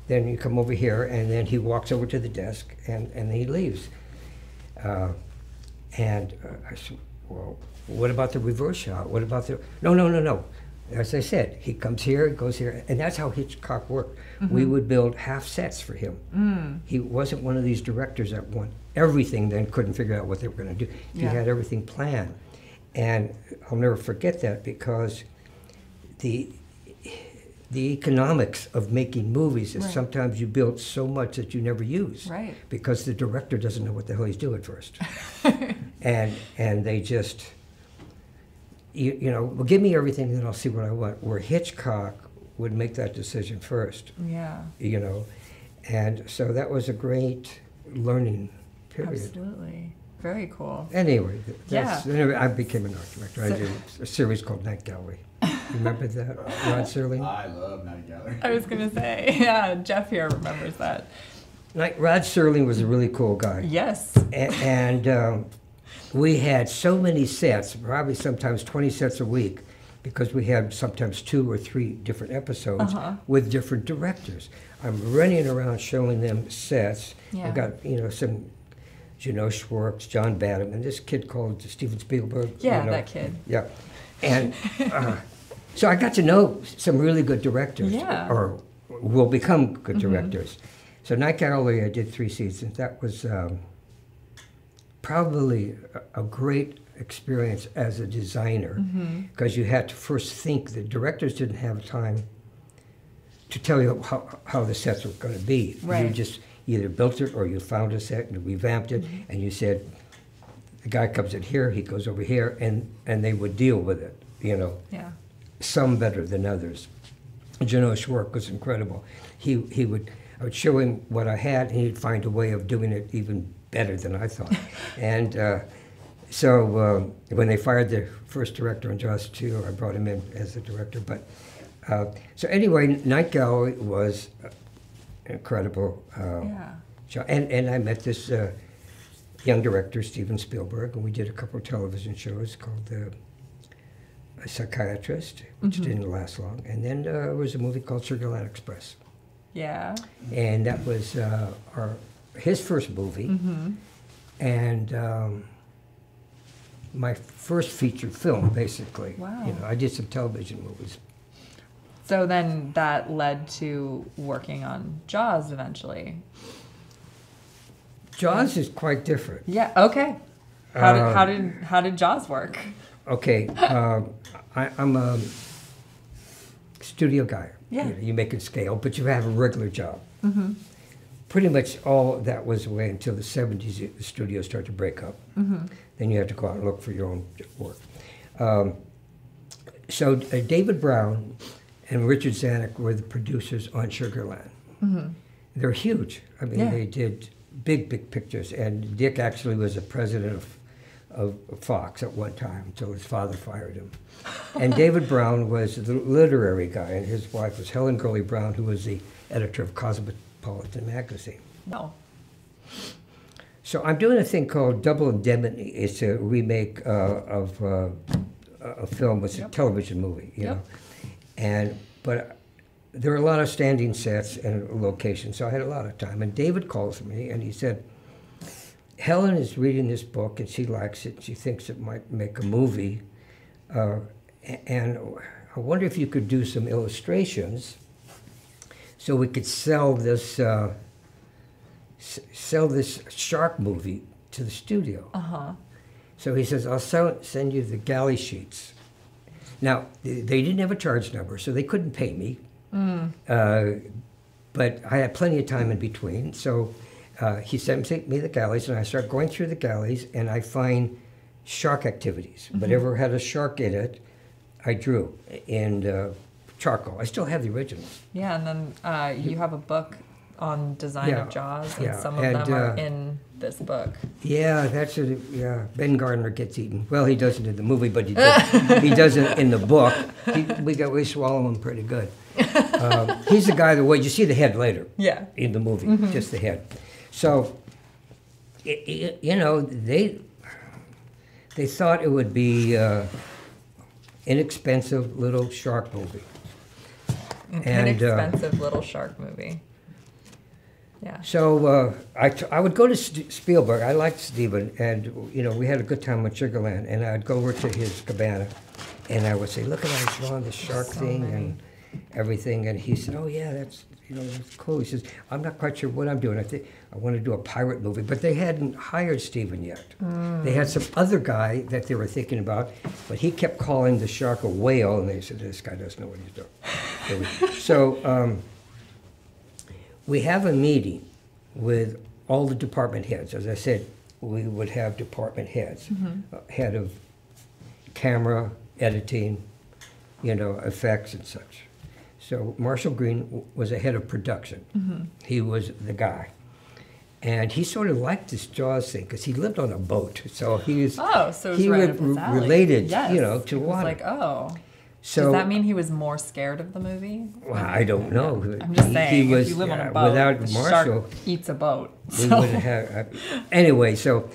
S10: then you come over here, and then he walks over to the desk, and he leaves. I said, well, what about the reverse shot? What about the, no. As I said, he comes here, goes here, and that's how Hitchcock worked. We would build half sets for him. He wasn't one of these directors that want everything, then couldn't figure out what they were going to do. He had everything planned. And I'll never forget that, because the economics of making movies is sometimes you build so much that you never use, because the director doesn't know what the hell he's doing first. and they just, you know, well, give me everything, then I'll see what I want. Where Hitchcock would make that decision first. You know, and so that was a great learning period.
S1: Absolutely. Very cool.
S10: Anyway, anyway, I became an art director. I did a series called Night Gallery. Remember that, Rod Serling?
S8: I love Night Gallery.
S1: I was going to say, yeah, Jeff here remembers that.
S10: Rod Serling was a really cool guy.
S1: Yes.
S10: And we had so many sets, probably sometimes 20 sets a week, because we had sometimes 2 or 3 different episodes with different directors. I'm running around showing them sets. I've got, you know, some Schwartz, John Badham, and this kid called Steven Spielberg.
S1: Yeah,
S10: you know.
S1: that kid.
S10: Yeah. And so I got to know some really good directors, or will become good directors. So Night Gallery, I did 3 seasons. That was probably a great experience as a designer, because you had to first think. The directors didn't have time to tell you how the sets were going to be. You just either built it or you found a set and revamped it, and you said, the guy comes in here, he goes over here, and they would deal with it, you know. Some better than others. Schwartz was incredible. I would show him what I had, and he'd find a way of doing it even better than I thought. And so when they fired the first director on Jaws 2, I brought him in as the director. But so anyway, Night Gallery was incredible. And I met this young director, Steven Spielberg, and we did a couple of television shows called A Psychiatrist, which didn't last long. And then there was a movie called Sugar Land Express. And that was his first movie, and my first feature film, basically. You know, I did some television movies.
S1: So then that led to working on Jaws eventually.
S10: Jaws is quite different.
S1: Okay. How did Jaws work?
S10: Okay, I'm a studio guy.
S1: Yeah.
S10: You make it scale, but you have a regular job. Pretty much all that was away until the 70s. The studios started to break up. Then you had to go out and look for your own work. So David Brown and Richard Zanuck were the producers on Sugarland. They're huge. I mean, they did big pictures. And Dick actually was the president of Fox at one time until his father fired him. And David Brown was the literary guy, and his wife was Helen Gurley Brown, who was the editor of Cosmopolitan magazine. So I'm doing a thing called Double Indemnity. It's a remake of a film. It's a television movie, you know. But there are a lot of standing sets and locations, so I had a lot of time. And David calls me, and he said, Helen is reading this book, and she likes it. She thinks it might make a movie. And I wonder if you could do some illustrations so we could sell this shark movie to the studio. So he says, I'll send you the galley sheets. Now, they didn't have a charge number, so they couldn't pay me. But I had plenty of time in between, so he sent me the galleys, and I start going through the galleys, and I find shark activities. Whatever had a shark in it, I drew in charcoal. I still have the originals.
S1: And then you have a book on design of Jaws, and some of them are in this book.
S10: That's it. Ben Gardner gets eaten. Well, he doesn't in the movie, but he doesn't in the book. We swallow him pretty good. He's the guy you see the head later. In the movie, just the head. So, you know, they thought it would be inexpensive little shark movie.
S1: An
S10: And,
S1: inexpensive little shark movie. Yeah.
S10: So I would go to Spielberg. I liked Steven, and you know we had a good time with Sugarland. And I'd go over to his cabana, and I would say, "Look at how he's drawing the shark thing and everything." And he said, "Oh yeah, that's that's cool." He says, "I'm not quite sure what I'm doing. I think I want to do a pirate movie," but they hadn't hired Steven yet. They had some other guy that they were thinking about, but he kept calling the shark a whale, and they said, "This guy doesn't know what he's doing." So. We have a meeting with all the department heads. As I said, we would have department heads, head of camera, editing, effects and such. So Marshall Green was a head of production. He was the guy. And he sort of liked this Jaws thing because he lived on a boat. So he was, related,
S1: yes.
S10: to water.
S1: Like, oh.
S10: So,
S1: does that mean he was more scared of the movie?
S10: Well, I don't know.
S1: I'm just saying,
S10: he was,
S1: if you live on a boat,
S10: without
S1: the
S10: Marshall,
S1: shark eats a boat.
S10: We wouldn't have. Anyway, so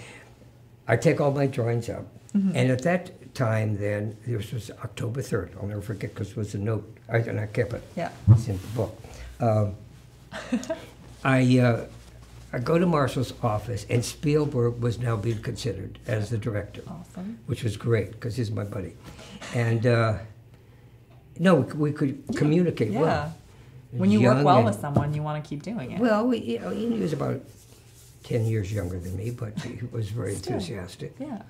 S10: I take all my drawings up, and at that time, then this was October 3rd. I'll never forget because it was a note, and I kept it.
S1: Yeah,
S10: it's in the book. I go to Marshall's office, and Spielberg was now being considered as the director, which was great because he's my buddy, and. No, we could communicate well.
S1: When you work well with someone, you want to keep doing it.
S10: Well, he was about 10 years younger than me, but he was very enthusiastic.
S1: Yeah.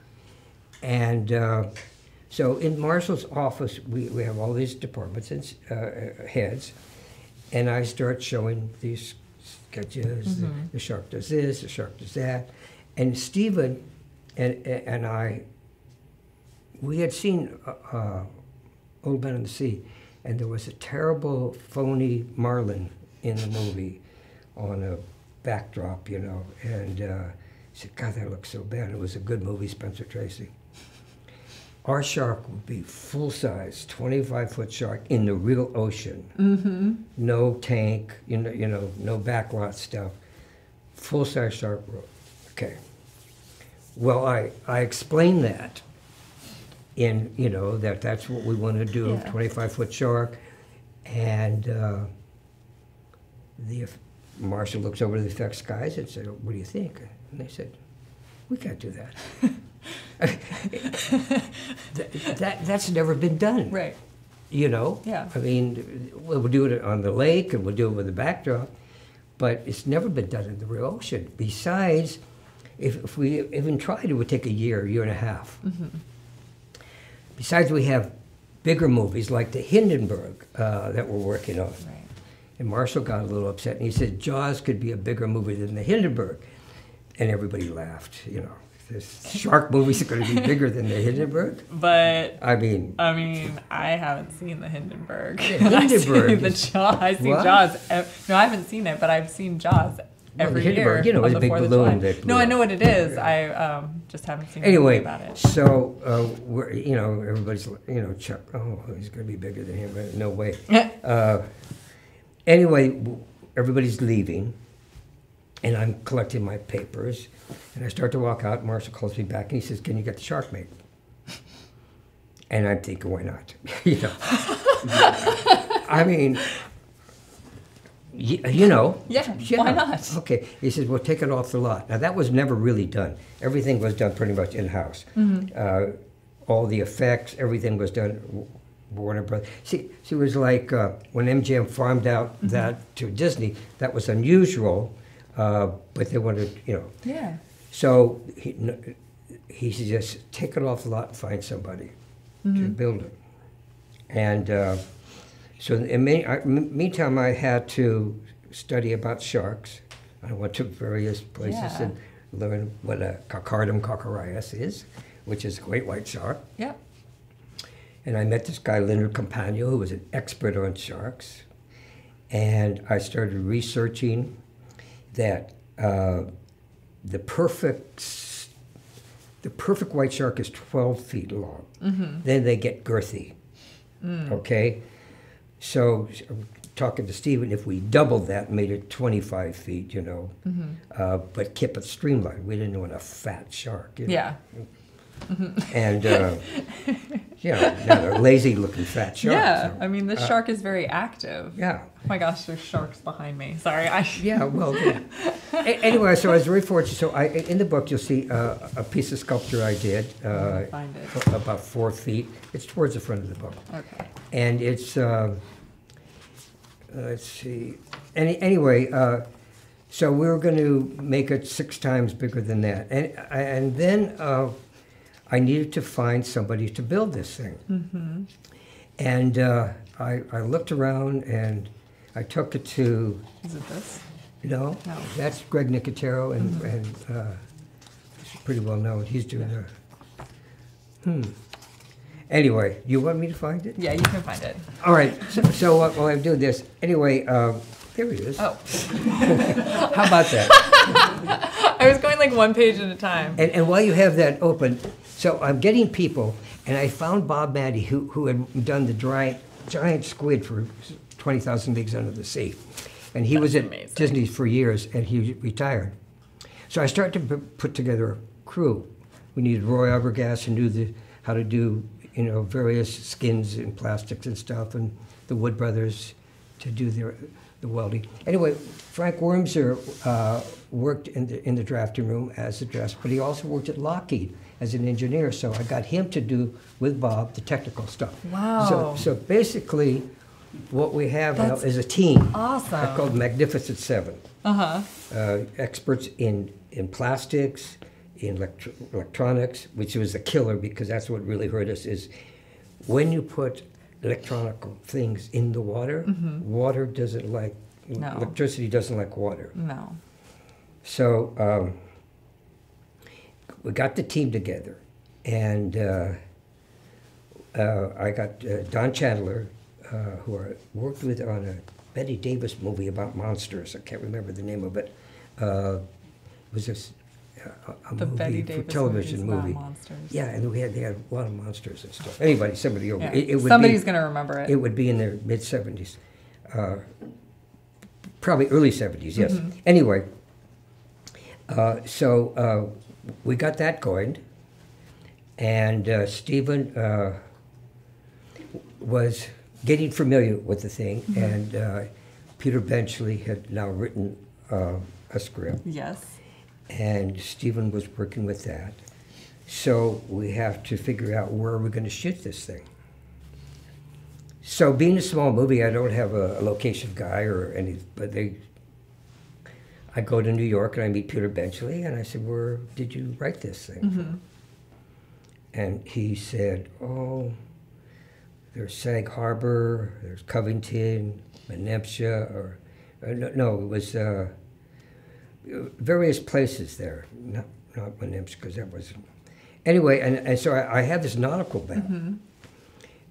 S10: And so in Marshall's office, we have all these departments and heads, and I start showing these sketches. The shark does this, the shark does that. And Stephen and I, we had seen Old Man in the Sea, and there was a terrible phony marlin in the movie on a backdrop, and he said, "God, that looks so bad." It was a good movie, Spencer Tracy. Our shark would be full-size, 25-foot shark in the real ocean. No tank, no backlot stuff. Full-size shark. Okay. Well, I explained that. In that's what we want to do, 25-foot shark, and the Marshall looks over the effects guys and said, "What do you think?" And they said, "We can't do that." That's never been done,
S1: right?
S10: Yeah. I mean, we'll do it on the lake and we'll do it with a backdrop, but it's never been done in the real ocean. Besides, if we even tried, it would take a year and a half. Besides, we have bigger movies like the Hindenburg that we're working on.
S1: Right.
S10: And Marshall got a little upset, and he said, "Jaws could be a bigger movie than the Hindenburg." And everybody laughed, This shark movie's going to be bigger than the Hindenburg?
S1: But,
S10: I mean,
S1: I haven't seen the Hindenburg.
S10: The Hindenburg.
S1: I've seen Jaws. No, I haven't seen it, but I've seen Jaws every year.
S10: It's a big balloon that blew
S1: No, I
S10: up.
S1: know what it is. I just haven't seen
S10: Anyway,
S1: anything about it.
S10: So we're, everybody's, Chuck, oh, he's going to be bigger than him. But no way. Anyway, everybody's leaving, and I'm collecting my papers, and I start to walk out. Marshall calls me back, and he says, "Can you get the shark made?" And I'm thinking, why not? I mean,
S1: why not?
S10: Okay, he says, "Well, take it off the lot." Now, that was never really done. Everything was done pretty much in-house. All the effects, everything was done Warner Brothers. See, it was like when MGM farmed out that to Disney, that was unusual, but they wanted,
S1: Yeah.
S10: So he said, just take it off the lot and find somebody to build it. And so in meantime, I had to study about sharks. I went to various places and learn what a Cacardum coccarius is, which is a great white shark.
S1: Yeah.
S10: And I met this guy, Leonard Campagno, who was an expert on sharks. And I started researching that the perfect white shark is 12 feet long. Then they get girthy, okay? So talking to Stephen, if we doubled that, made it 25 feet, but kept it streamlined. We didn't want a fat shark.
S1: Yeah.
S10: And Not a lazy-looking fat shark.
S1: Yeah,
S10: so,
S1: I mean, this shark is very active.
S10: Yeah.
S1: Oh my gosh, there's sharks behind me. Sorry.
S10: Yeah, well, anyway, so I was very fortunate. So in the book, you'll see a piece of sculpture I did,
S1: Find it.
S10: about 4 feet. It's towards the front of the book.
S1: Okay.
S10: And it's, let's see. Anyway, so we were going to make it 6 times bigger than that. And then I needed to find somebody to build this thing.
S1: Mm-hmm.
S10: And I looked around and I took it to...
S1: Is it this?
S10: No,
S1: No.
S10: that's Greg Nicotero, and he's pretty well known. He's doing Anyway, you want me to find it?
S1: Yeah, you can find it.
S10: All right, so while I'm doing this, anyway, here he is.
S1: Oh.
S10: How about that?
S1: I was going like 1 page at a time.
S10: And while you have that open, so I'm getting people, and I found Bob Maddy, who had done the giant squid for 20,000 Leagues Under the Sea. And he was at
S1: amazing.
S10: Disney for years, and he retired. So I started to put together a crew. We needed Roy Arbogast, who knew how to do, various skins and plastics and stuff, and the Wood Brothers to do the welding. Anyway, Frank Wormser worked in the drafting room as a draftsman, but he also worked at Lockheed as an engineer. So I got him to do with Bob the technical stuff.
S1: Wow.
S10: So basically, what we have now
S1: That's
S10: is a team.
S1: awesome.
S10: Called Magnificent Seven.
S1: Uh-huh.
S10: Experts in plastics, in electronics, which was a killer because that's what really hurt us, is when you put electronic things in the water, water doesn't like, electricity doesn't like water.
S1: No.
S10: So we got the team together, and I got Don Chandler, who I worked with on a Betty Davis movie about monsters. I can't remember the name of it. It was this a
S1: The
S10: movie
S1: Betty
S10: for
S1: Davis
S10: television
S1: movies about
S10: movie.
S1: monsters.
S10: Yeah, and they had a lot of monsters and stuff. Anybody, somebody over.
S1: Yeah.
S10: It would
S1: Somebody's
S10: be,
S1: going to remember it.
S10: It would be in their mid-70s. Probably early 70s, yes. Anyway, so we got that going, and Stephen was getting familiar with the thing, and Peter Benchley had now written a script.
S1: Yes.
S10: And Stephen was working with that. So we have to figure out where we're going to shoot this thing. So being a small movie, I don't have a location guy or any, but I go to New York and I meet Peter Benchley, and I said, where did you write this thing? And he said, oh, there's Sag Harbor, there's Covington, Menempsha, or no, it was various places there, not Menempsha, because that wasn't. Anyway, and so I had this nautical map,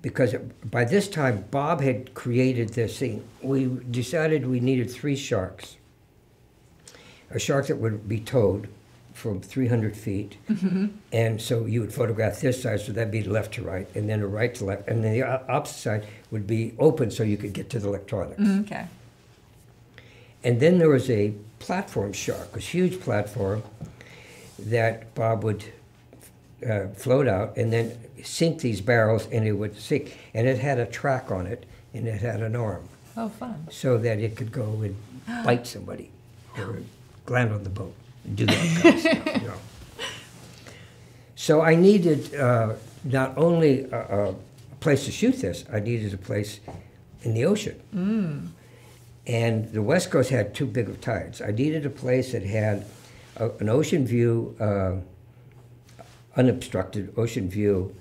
S10: because by this time, Bob had created this thing. We decided we needed 3 sharks. A shark that would be towed from 300 feet, and so you would photograph this side, so that'd be left to right, and then a right to left, and then the opposite side would be open so you could get to the electronics.
S1: Okay.
S10: And then there was a platform shark, a huge platform that Bob would float out and then sink these barrels, and it would sink. And it had a track on it, and it had an arm.
S1: Oh, fun.
S10: So that it could go and bite somebody or land on the boat and do that kind of stuff. So I needed not only a place to shoot this, I needed a place in the ocean. And the West Coast had too big of tides. I needed a place that had an ocean view, unobstructed ocean view,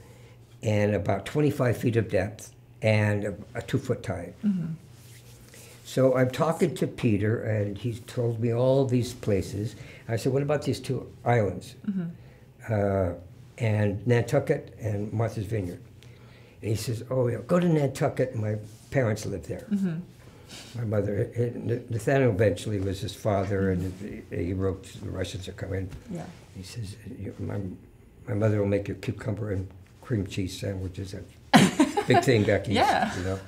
S10: and about 25 feet of depth, and a 2-foot tide. So I'm talking to Peter, and he's told me all these places. I said, what about these 2 islands? And Nantucket and Martha's Vineyard. And he says, oh, yeah, go to Nantucket. My parents lived there. My mother, Nathaniel Benchley was his father, and he wrote, the Russians are coming.
S1: Yeah.
S10: He says, my mother will make you cucumber and cream cheese sandwiches. That's a big thing back east,
S1: Yeah.
S10: you know.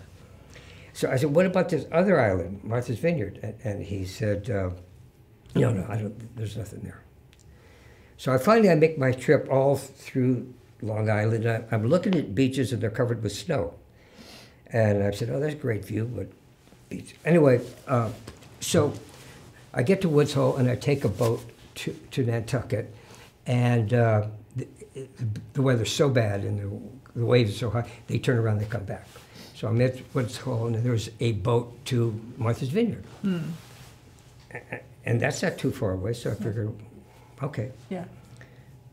S10: So I said, what about this other island, Martha's Vineyard? And he said, no, there's nothing there. So I make my trip all through Long Island. I'm looking at beaches and they're covered with snow. And I said, oh, that's a great view, but beach. Anyway, so I get to Woods Hole and I take a boat to Nantucket, and the weather's so bad and the waves are so high, they turn around, they come back. So I'm at Woods Hole and there's a boat to Martha's Vineyard. And that's not too far away, so I figured, okay.
S1: Yeah.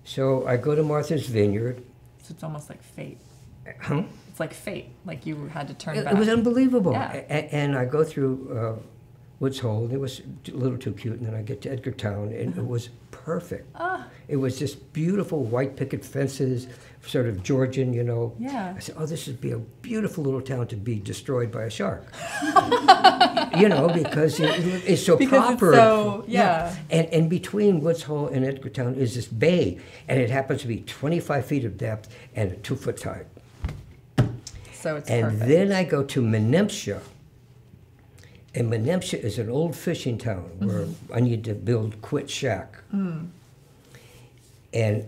S10: So I go to Martha's Vineyard.
S1: So it's almost like fate.
S10: Huh?
S1: It's like fate, like you had to turn back.
S10: It was unbelievable.
S1: Yeah.
S10: And I go through Woods Hole, and it was a little too cute, and then I get to Edgartown, and it was perfect. It was just beautiful white picket fences, sort of Georgian, you know.
S1: Yeah.
S10: I said, oh, this would be a beautiful little town to be destroyed by a shark. You know, because it's so proper.
S1: It's so, yeah.
S10: And between Woods Hole and Edgartown is this bay, and it happens to be 25 feet of depth and a 2-foot tide.
S1: So it's
S10: and
S1: perfect.
S10: then I go to Menemsha. And Menemsha is an old fishing town where I need to build Quit Shack. And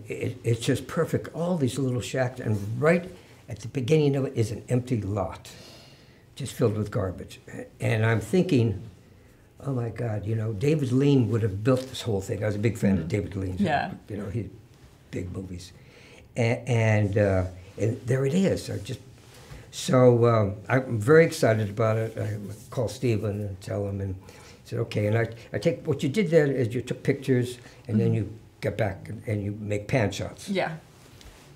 S10: it's just perfect. All these little shacks, and right at the beginning of it is an empty lot, just filled with garbage. And I'm thinking, oh my God, you know, David Lean would have built this whole thing. I was a big fan of David Lean's.
S1: Yeah.
S10: You know, he big movies. And there it is. So I'm very excited about it. I call Stephen and tell him, and he said, okay. And I take, what you did there is you took pictures, and then you get back and you make pan shots.
S1: Yeah.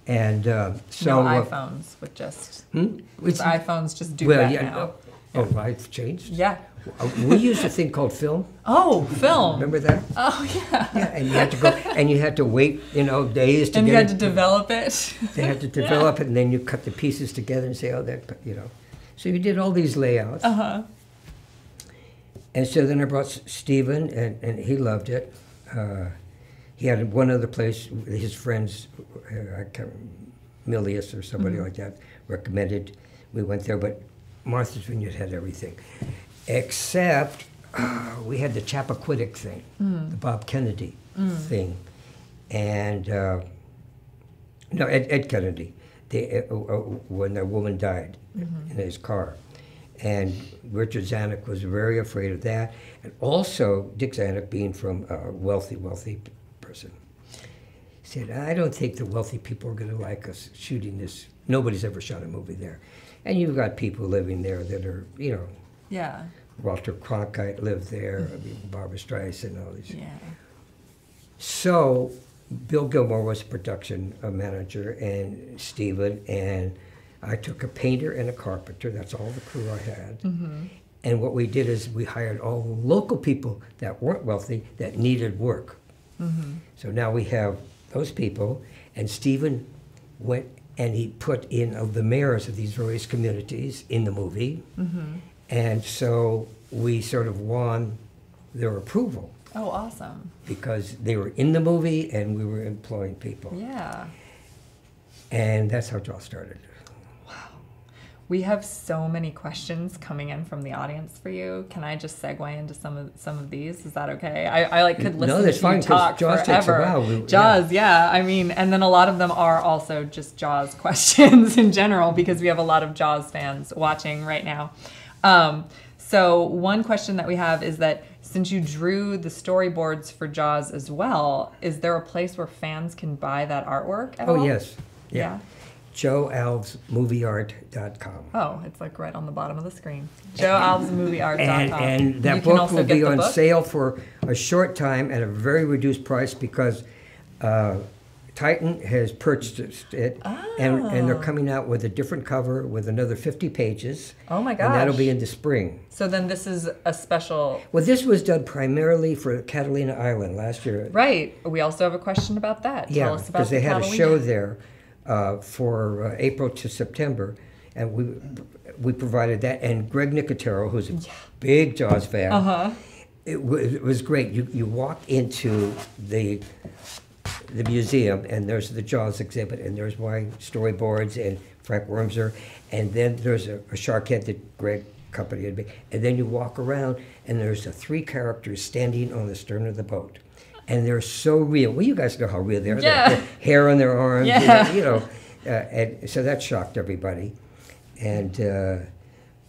S10: And
S1: No iPhones would just, with iPhones just do that now.
S10: Oh, I've changed?
S1: Yeah.
S10: We used a thing called film.
S1: Oh, film.
S10: Remember that?
S1: Oh, yeah.
S10: Yeah, and you had to go, and you had to wait, you know, days to
S1: and
S10: get
S1: you had to develop it.
S10: They had to develop it, and then you cut the pieces together and say, oh, that, you know. So you did all these layouts. And so then I brought Stephen, and he loved it. He had one other place, his friends, I can't, Milius or somebody like that, recommended. We went there, but Martha's Vineyard had everything. Except we had the Chappaquiddick thing, the Bob Kennedy thing. And, no, Ed Kennedy, when the woman died in his car. And Richard Zanuck was very afraid of that. And also, Dick Zanuck, being from a wealthy person, said, I don't think the wealthy people are going to like us shooting this. Nobody's ever shot a movie there. And you've got people living there that are, you know.
S1: Yeah.
S10: Walter Cronkite lived there, I mean, Barbara Streisand, all these.
S1: Yeah.
S10: So Bill Gilmore was a production manager, and Stephen, and I took a painter and a carpenter. That's all the crew I had. And what we did is we hired all the local people that weren't wealthy that needed work. So now we have those people, and Stephen went and he put in the mayors of these various communities in the movie. And so we sort of won their approval.
S1: Oh, awesome.
S10: Because they were in the movie and we were employing people.
S1: Yeah.
S10: And that's how it all started.
S1: Wow. We have so many questions coming in from the audience for you. Can I just segue into some of these? Is that okay? I like could listen
S10: that's
S1: to
S10: fine,
S1: you talk
S10: Jaws
S1: forever.
S10: Takes a while.
S1: Jaws, yeah. I mean, and then a lot of them are also just Jaws questions in general because we have a lot of Jaws fans watching right now. So one question that we have is that since you drew the storyboards for Jaws as well, is there a place where fans can buy that artwork at all?
S10: Oh, yes. Yeah. JoeAlvesMovieArt.com.
S1: Oh, it's like right on the bottom of the screen. JoeAlvesMovieArt.com.
S10: And that book will be on sale for a short time at a very reduced price because Titan has purchased it, and they're coming out with a different cover with another 50 pages.
S1: Oh my gosh.
S10: And that'll be in the spring.
S1: So then this is a special...
S10: Well, this was done primarily for Catalina Island last year.
S1: Right. We also have a question about that. Tell us about
S10: because they had
S1: Catalina.
S10: a show there for April to September, and we provided that. And Greg Nicotero, who's a big Jaws fan, it was great. You walk into the museum, and there's the Jaws exhibit, and there's my storyboards and Frank Wormser, and then there's a shark head that Greg accompanied me, and then you walk around, and there's the 3 characters standing on the stern of the boat. And they're so real. Well, you guys know how real they are.
S1: Yeah.
S10: They have hair on their arms.
S1: Yeah.
S10: You know, and so that shocked everybody. And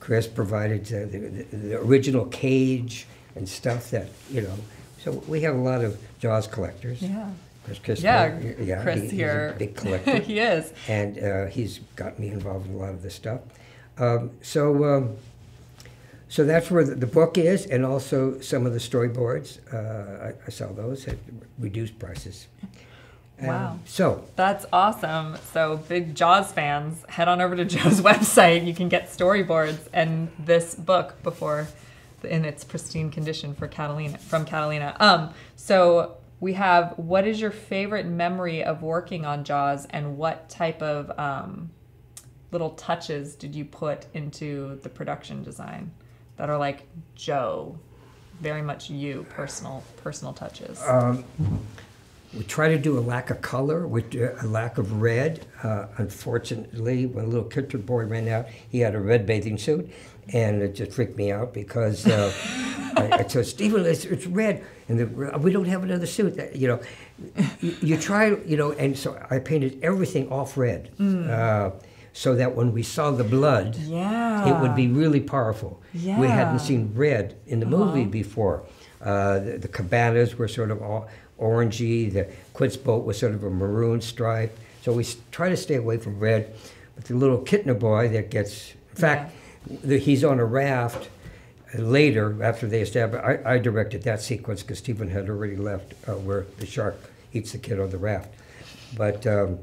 S10: Chris provided the original cage and stuff that, you know. So we have a lot of Jaws collectors.
S1: Yeah.
S10: Chris
S1: Chris
S10: he's
S1: here.
S10: a big collector.
S1: He is.
S10: And he's got me involved in a lot of this stuff. So that's where the book is, and also some of the storyboards. I sell those at reduced prices.
S1: Wow.
S10: So
S1: that's awesome. So big Jaws fans, head on over to Joe's website. You can get storyboards and this book in its pristine condition from Catalina. So we have, what is your favorite memory of working on Jaws, and what type of little touches did you put into the production design that are like Joe, very much you, personal touches?
S10: We try to do a lack of color, a lack of red. Unfortunately, when a little kid boy ran out, he had a red bathing suit, and it just freaked me out because I told Stephen, it's red, and we don't have another suit. You know, you try, you know, and so I painted everything off red, so that when we saw the blood, it would be really powerful.
S1: Yeah.
S10: We hadn't seen red in the movie before. The cabanas were sort of all orangey. The Quid's boat was sort of a maroon stripe. So we try to stay away from red. But the little Kittner boy that gets, in fact, he's on a raft later after they established. I directed that sequence because Stephen had already left, where the shark eats the kid on the raft. But the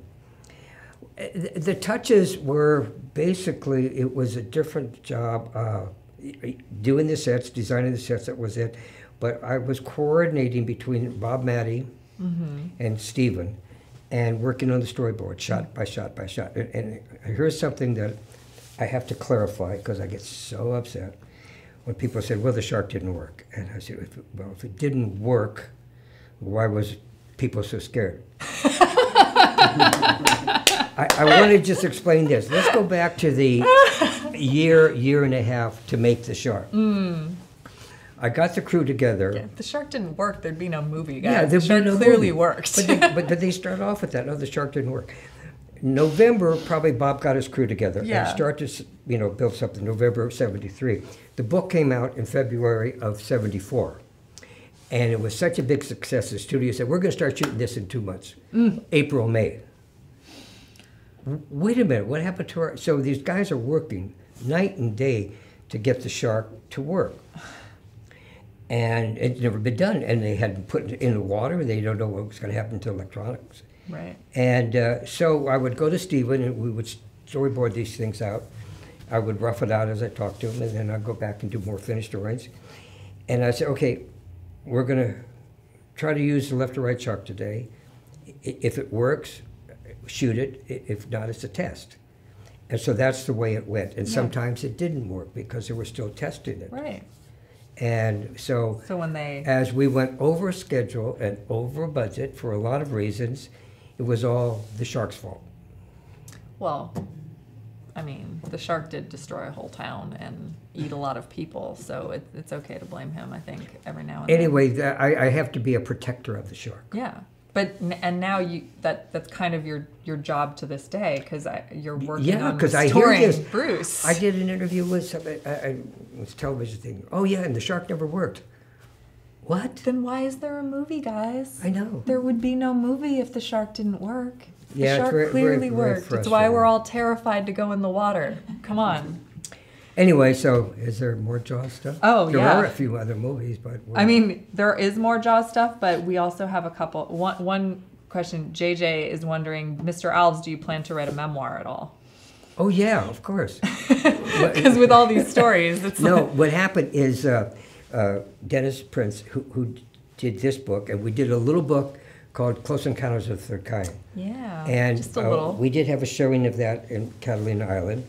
S10: touches were basically, it was a different job. Doing the sets, designing the sets, that was it. But I was coordinating between Bob Matty and Stephen, and working on the storyboard, shot by shot by shot. And here's something that I have to clarify, because I get so upset when people say, well, the shark didn't work. And I said, if it didn't work, why was people so scared? I want to just explain this. Let's go back to the year and a half to make the shark. I got the crew together.
S1: Yeah, if the shark didn't work, there'd be no movie, guys.
S10: Yeah,
S1: the shark clearly worked.
S10: But they start off with that. No, the shark didn't work. November, probably Bob got his crew together and started to, build something. November of '73. The book came out in February of '74, and it was such a big success. The studio said, "We're going to start shooting this in 2 months, April, May." Wait a minute, what happened to our? So these guys are working night and day to get the shark to work. And it's never been done. And they hadn't put it in the water. They don't know what was going to happen to electronics.
S1: Right.
S10: And so I would go to Stephen, and we would storyboard these things out. I would rough it out as I talked to him, and then I'd go back and do more finished drawings. And I said, okay, we're going to try to use the left or right shark today. If it works, shoot it. If not, it's a test. And so that's the way it went. And sometimes it didn't work because they were still testing it.
S1: Right.
S10: And so
S1: when
S10: as we went over schedule and over budget for a lot of reasons, it was all the shark's fault.
S1: Well, I mean, the shark did destroy a whole town and eat a lot of people, so it's okay to blame him, I think, every now and then.
S10: Anyway, I have to be a protector of the shark.
S1: Yeah. And now that's kind of your job to this day, because you're working on restoring Bruce.
S10: I did an interview with somebody, it was a television thing. Oh yeah, and the shark never worked. What?
S1: Then why is there a movie, guys?
S10: I know.
S1: There would be no movie if the shark didn't work.
S10: Yeah,
S1: the shark clearly worked.
S10: Very
S1: it's why we're all terrified to go in the water. Come on.
S10: Anyway, so is there more Jaws stuff?
S1: Oh,
S10: there are a few other movies, but...
S1: I mean, there is more Jaws stuff, but we also have a couple. One question, JJ is wondering, Mr. Alves, do you plan to write a memoir at all?
S10: Oh, yeah, of course.
S1: Because with all these stories, it's
S10: No, what happened is Dennis Prince, who did this book, and we did a little book called Close Encounters of the Third Kind.
S1: Yeah,
S10: and
S1: just a little.
S10: We did have a showing of that in Catalina Island.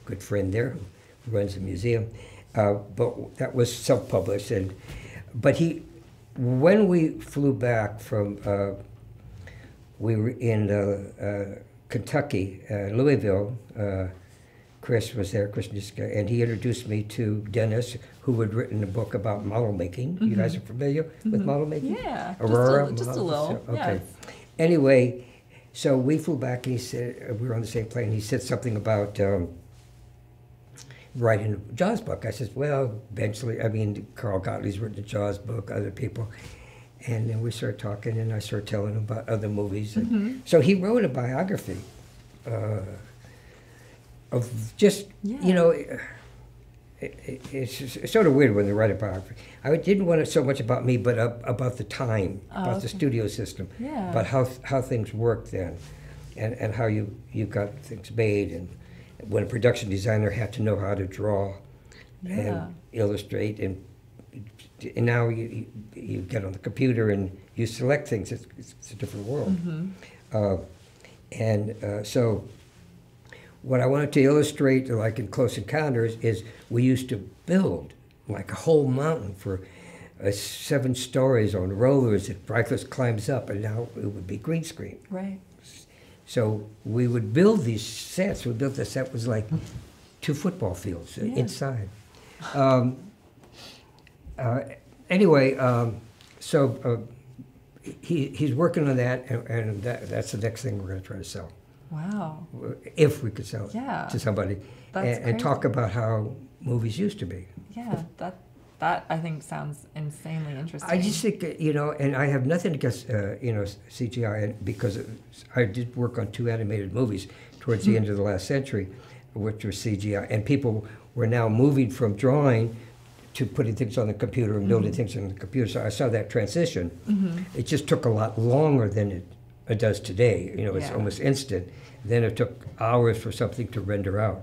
S10: Good friend there who runs the museum, but that was self-published. But when we flew back from, we were in Kentucky, Louisville, Chris was there, Chris Niska, and he introduced me to Dennis, who had written a book about model making. You guys are familiar with model making?
S1: Yeah,
S10: Aurora?
S1: just a little.
S10: Okay.
S1: Yes.
S10: Anyway, so we flew back, and he said, we were on the same plane, he said something about writing a Jaws book. I said, well, eventually, I mean, Carl Gottlieb's written a Jaws book, other people. And then we started talking, and I started telling him about other movies. And so he wrote a biography of just, you know, it's sort of weird when they write a biography. I didn't want it so much about me, but about the time, about the studio system, about how things worked then, and how you got things made, and when a production designer had to know how to draw and illustrate, and now you get on the computer and you select things. It's a different world. So what I wanted to illustrate, like in Close Encounters, is we used to build like a whole mountain for 7 stories on rollers that Breitholtz climbs up, and now it would be green screen.
S1: Right.
S10: So we would build these sets. We built a set was like 2 football fields inside. Anyway, he's working on that, and that's the next thing we're going to try to sell.
S1: Wow.
S10: If we could sell it to somebody.
S1: That's
S10: and talk about how movies used to be.
S1: Yeah, that I think sounds insanely interesting.
S10: I just think, you know, and I have nothing against, you know, CGI, because I did work on 2 animated movies towards the end of the last century, which were CGI, and people were now moving from drawing to putting things on the computer and building things on the computer. So I saw that transition. It just took a lot longer than it does today. You know, it's almost instant. Then it took hours for something to render out.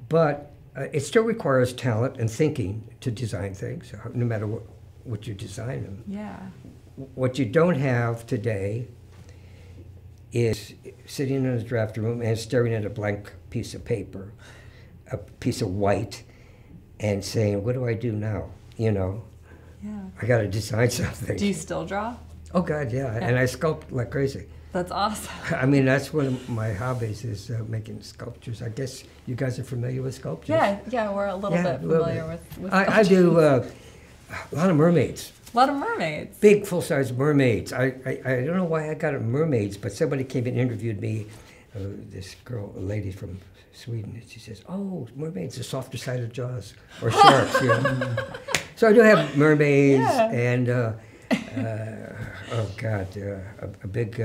S10: But it still requires talent and thinking to design things, no matter what you design them.
S1: Yeah.
S10: What you don't have today is sitting in a draft room and staring at a blank piece of paper, a piece of white, and saying, what do I do now? You know? Yeah. I got to design something.
S1: Do you still draw?
S10: Oh, God, yeah. And I sculpt like crazy.
S1: That's awesome.
S10: I mean, that's one of my hobbies, is making sculptures. I guess you guys are familiar with sculptures?
S1: Yeah, we're a little bit familiar with sculptures.
S10: I do a lot of mermaids.
S1: A lot of mermaids.
S10: Big, full-size mermaids. I don't know why I got mermaids, but somebody came and interviewed me, this girl, a lady from Sweden, and she says, oh, mermaids, the softer side of Jaws, or sharks, you know. So I do have mermaids, and oh God, a big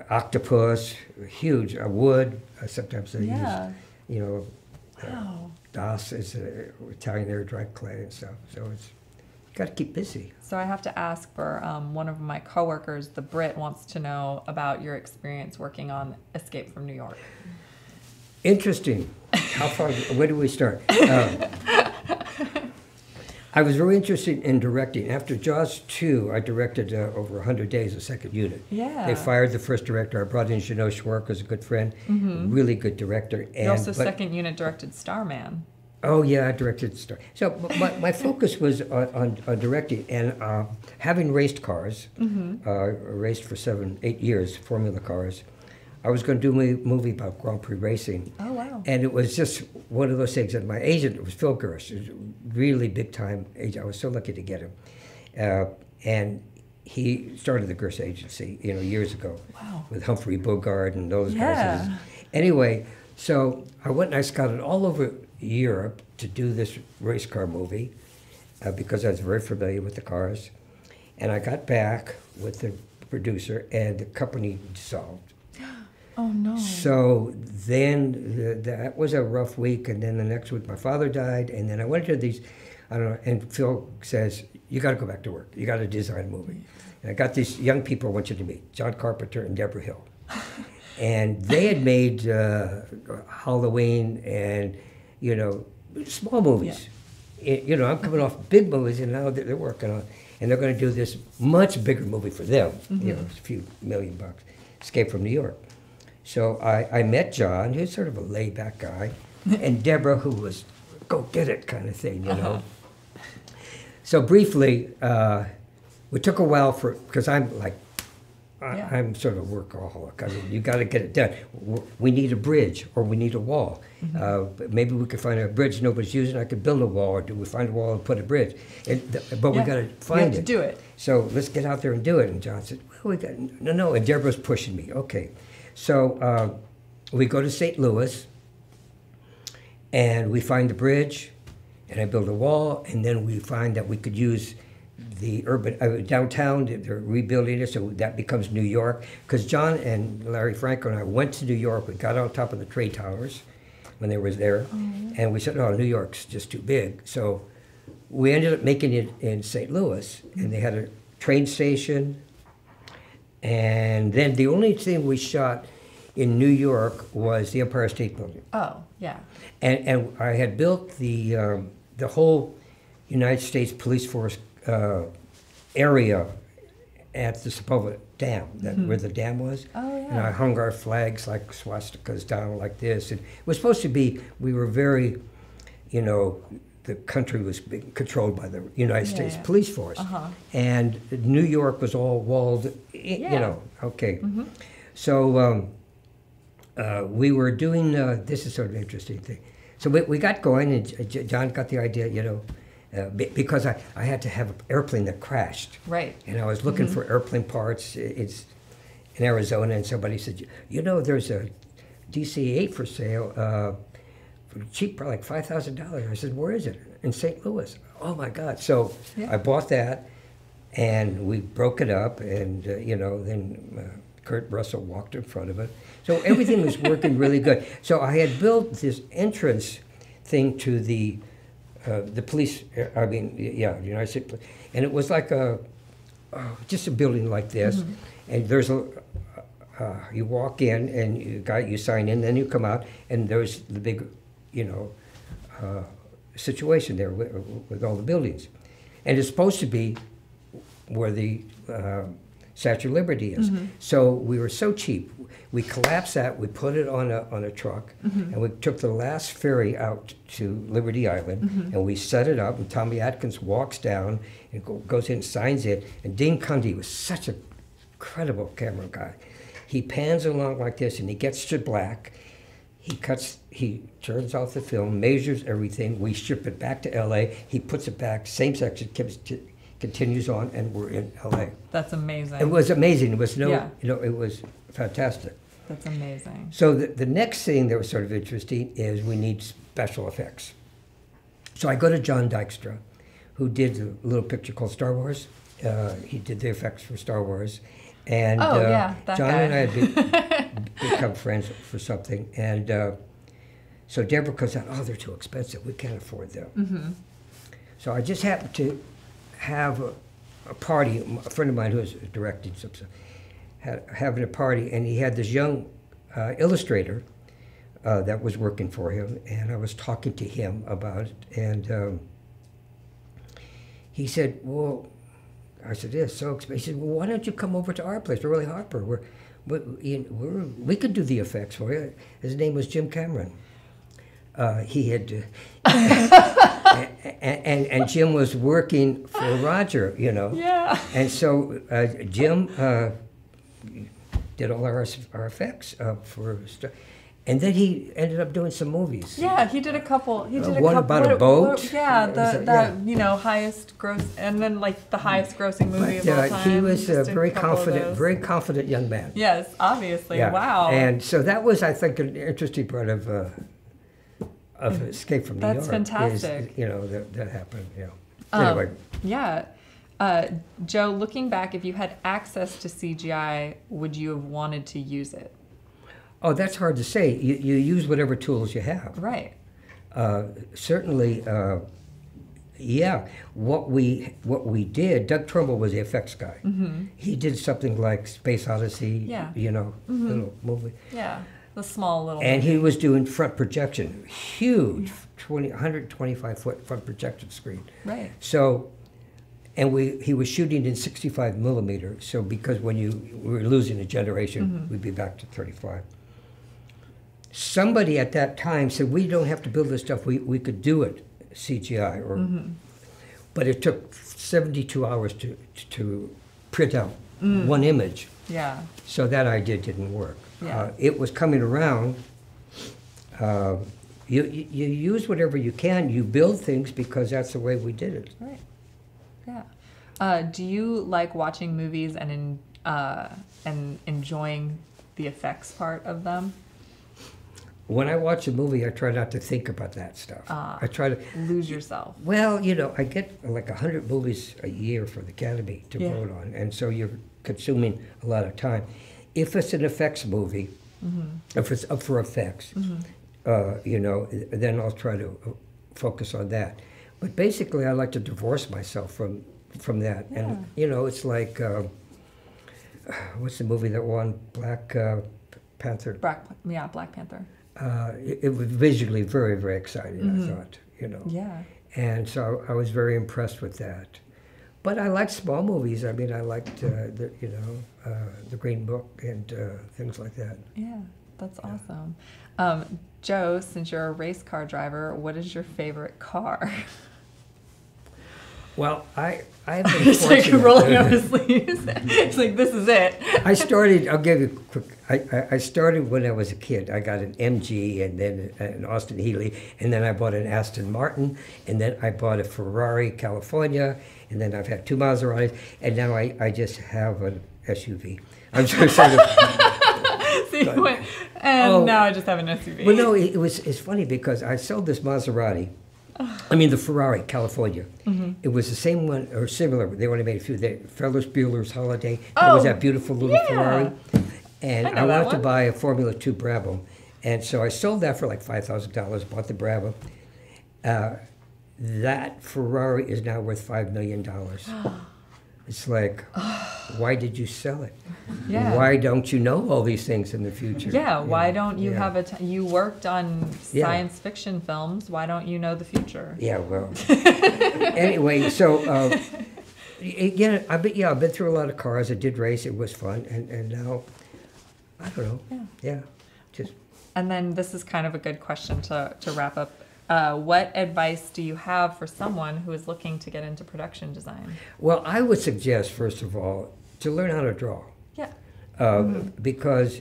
S10: octopus, huge, wood. Sometimes they use, you know, Das is Italian air dry clay and stuff. So it's, you got to keep busy.
S1: So I have to ask for one of my coworkers, the Brit, wants to know about your experience working on Escape from New York.
S10: Interesting. How far? Where do we start? I was very interested in directing. After Jaws 2, I directed over 100 days, a second unit.
S1: Yeah.
S10: They fired the first director. I brought in Jeannot Schwark as a good friend, really good director.
S1: You also second unit directed Starman.
S10: Oh, yeah, I directed Star. So my focus was on directing, and having raced cars, raced for 7-8 years, Formula cars. I was going to do a movie about Grand Prix racing.
S1: Oh, wow.
S10: And it was just one of those things that my agent was Phil Gerst, who's a really big time agent. I was so lucky to get him. And he started the Gerst agency, you know, years ago.
S1: Wow.
S10: With Humphrey Bogart and those guys. Anyway, so I went and I scouted all over Europe to do this race car movie because I was very familiar with the cars. And I got back with the producer, and the company dissolved.
S1: Oh, no.
S10: So then that was a rough week, and then the next week my father died, and then I went to these, I don't know, and Phil says, you got to go back to work. You got to design a movie. And I got these young people I want you to meet, John Carpenter and Deborah Hill. And they had made Halloween and, you know, small movies. Yeah. You know, I'm coming off big movies, and now they're working on, and they're going to do this much bigger movie for them, you know, a few $1 million, Escape from New York. So I met John, who's sort of a laid-back guy, and Deborah, who was go get it kind of thing, you know. So briefly, it took a while because I'm like I'm sort of a workaholic. I mean, you got to get it done. We need a bridge, or we need a wall. Maybe we could find a bridge nobody's using. I could build a wall, or do we find a wall and put a bridge? But we got to find it.
S1: You have to do it.
S10: So let's get out there and do it. And John said, well, we got no. And Deborah's pushing me. Okay, so we go to St. Louis, and we find the bridge, and I build a wall, and then we find that we could use the urban downtown. They're rebuilding it, so that becomes New York. Because John and Larry Franco and I went to New York. We got on top of the trade towers when they were there, and we said, "Oh, New York's just too big." So we ended up making it in St. Louis, and they had a train station. And then the only thing we shot in New York was the Empire State Building.
S1: Oh, yeah.
S10: And I had built the whole United States Police Force area at the Sepulveda Dam, where the dam was.
S1: Oh, yeah.
S10: And I hung our flags like swastikas down like this. And it was supposed to be, we were very, the country was being controlled by the United States Police Force. And New York was all walled, okay. So we were doing, this is sort of an interesting thing. So we got going, and John got the idea, because I had to have an airplane that crashed.
S1: Right.
S10: And I was looking for airplane parts. It's in Arizona, and somebody said, there's a DC-8 for sale for cheap, probably like $5,000. I said, where is it? In St. Louis. Oh my God. So I bought that, and we broke it up, and then Kurt Russell walked in front of it. So everything was working really good. So I had built this entrance thing to the police, the United States Police. And it was like just a building like this. And there's you walk in, and you sign in, then you come out, and there's the big, situation there with all the buildings. And it's supposed to be where the Statue of Liberty is. So we were so cheap. We collapsed that, we put it on a truck, and we took the last ferry out to Liberty Island, and we set it up, and Tommy Atkins walks down and goes in and signs it. And Dean Cundy was such an incredible camera guy. He pans along like this, and he gets to black. He turns off the film, measures everything. We ship it back to LA. He puts it back, same section, continues on, and we're in LA.
S1: That's amazing.
S10: It was amazing. It was it was fantastic.
S1: That's amazing.
S10: So the next thing that was sort of interesting is we need special effects. So I go to John Dykstra, who did a little picture called Star Wars. He did the effects for Star Wars. And
S1: that
S10: John
S1: guy.
S10: and I had become friends for something. And so Deborah goes out, they're too expensive. We can't afford them. So I just happened to have a party. A friend of mine who was directing something, having a party, and he had this young illustrator that was working for him, and I was talking to him about it, and he said, well, I said, it's so expensive. He said, well, why don't you come over to our place? We're really Harper. We could do the effects for you. His name was Jim Cameron. He had, and Jim was working for Roger,
S1: Yeah.
S10: And so Jim did all our effects for stuff. And then he ended up doing some movies.
S1: Yeah, he did a couple. He did
S10: one about a boat.
S1: Yeah, highest gross, and then like the highest grossing movie of all time.
S10: He was a
S1: Just
S10: very
S1: couple of
S10: confident,
S1: those.
S10: young man.
S1: Yes, obviously.
S10: Yeah.
S1: Wow.
S10: And so that was, I think, an interesting part of Escape from New York.
S1: That's fantastic.
S10: That happened. Anyway.
S1: Yeah. Joe, looking back, if you had access to CGI, would you have wanted to use it?
S10: Oh, that's hard to say. You use whatever tools you have.
S1: Right.
S10: Certainly, yeah. What we did, Doug Trumbull was the effects guy. He did something like Space Odyssey, little movie.
S1: Yeah, the small little
S10: And
S1: movie.
S10: he was doing front projection, huge, 125-foot front projection screen.
S1: Right.
S10: So, and he was shooting in 65 millimeter, so because when we were losing a generation, we'd be back to 35. Somebody at that time said, we don't have to build this stuff, we could do it CGI. But it took 72 hours to print out one image.
S1: Yeah.
S10: So that idea didn't work.
S1: Yeah.
S10: It was coming around. You use whatever you can. You build things because that's the way we did it.
S1: Right. Yeah. Do you like watching movies and enjoying the effects part of them?
S10: When I watch a movie, I try not to think about that stuff. I try to
S1: lose yourself.
S10: Well, you know, I get like 100 movies a year for the Academy to vote on, and so you're consuming a lot of time. If it's an effects movie, if it's up for effects, you know, then I'll try to focus on that. But basically, I like to divorce myself from that. Yeah. And you know, it's like what's the movie that won Black Panther?
S1: Black Panther.
S10: It was visually very, very exciting, I thought, you know.
S1: Yeah.
S10: And so I was very impressed with that. But I liked small movies. I mean, I liked, the Green Book and things like that.
S1: Yeah, that's awesome. Joe, since you're a race car driver, what is your favorite car?
S10: I've been
S1: It's like rolling up his sleeves. It's like, this is it.
S10: I'll give you a quick, I started when I was a kid. I got an MG and then an Austin Healey, and then I bought an Aston Martin, and then I bought a Ferrari California, and then I've had 2 Maseratis, and now I just have an SUV. I'm so excited.
S1: Now I just have an SUV.
S10: Well, no, it's funny because I sold this Maserati. I mean, the Ferrari, California. It was the same one, or similar. They only made a few. Ferris Bueller's Holiday. It was that beautiful little Ferrari. And I wanted to buy a Formula 2 Brabham. And so I sold that for like $5,000, bought the Brabham. That Ferrari is now worth $5 million. It's like, why did you sell it?
S1: Yeah.
S10: Why don't you know all these things in the future?
S1: Yeah, why don't you have you worked on science fiction films, why don't you know the future?
S10: Yeah, well. Anyway, so, again, I've been through a lot of cars. I did race, it was fun, and now, I don't know. Yeah.
S1: And then this is kind of a good question to wrap up. What advice do you have for someone who is looking to get into production design?
S10: Well, I would suggest, first of all, to learn how to draw.
S1: Yeah.
S10: Because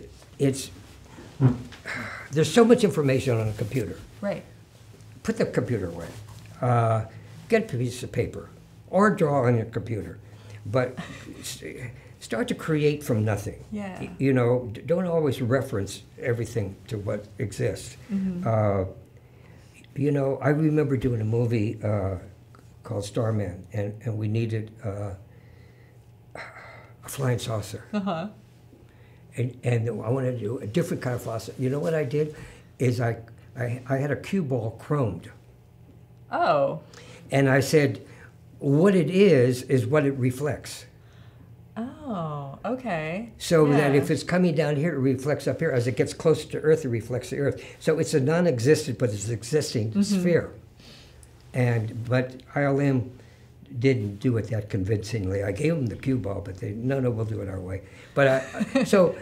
S10: there's so much information on a computer.
S1: Right.
S10: Put the computer away. Get a piece of paper or draw on your computer. But start to create from nothing.
S1: Yeah.
S10: You know, don't always reference everything to what exists. You know, I remember doing a movie called Starman, and we needed a flying saucer. And I wanted to do a different kind of saucer. You know what I did? Is I had a cue ball chromed.
S1: Oh.
S10: And I said, what it is what it reflects.
S1: Oh, okay.
S10: So that if it's coming down here, it reflects up here. As it gets closer to Earth, it reflects the Earth. So it's a non-existent, but it's existing sphere. But ILM didn't do it that convincingly. I gave them the cue ball, but they, no, we'll do it our way. But so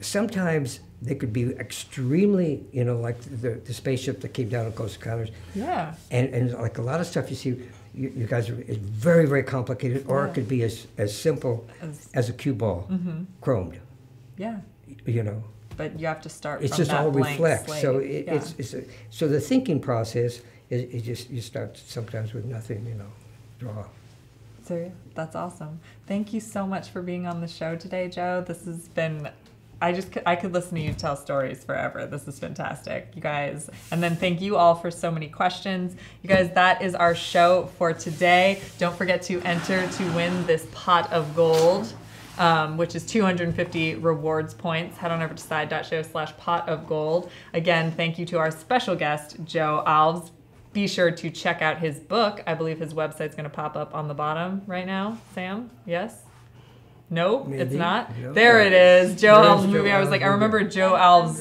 S10: sometimes they could be extremely, you know, like the spaceship that came down on Close Encounters.
S1: Yeah.
S10: And like a lot of stuff you see, you guys are, it's very, very complicated, or it could be as simple as a cue ball, chromed.
S1: Yeah.
S10: You know.
S1: But you have to start.
S10: It's
S1: from
S10: just
S1: that
S10: all
S1: blank
S10: reflects.
S1: slate.
S10: So so the thinking process is just you start sometimes with nothing, you know, draw.
S1: So that's awesome. Thank you so much for being on the show today, Joe. This has been. I could listen to you tell stories forever. This is fantastic, you guys. And then thank you all for so many questions. You guys, that is our show for today. Don't forget to enter to win this pot of gold, which is 250 rewards points. Head on over to side.show/pot of gold. Again, thank you to our special guest, Joe Alves. Be sure to check out his book. I believe his website's going to pop up on the bottom right now. Sam, yes? Nope,
S10: Maybe.
S1: It's not.
S10: No.
S1: There it is. Joe
S10: Where's
S1: Alves movie.
S10: Joe
S1: I was like, I
S10: Alves
S1: remember Joe Alves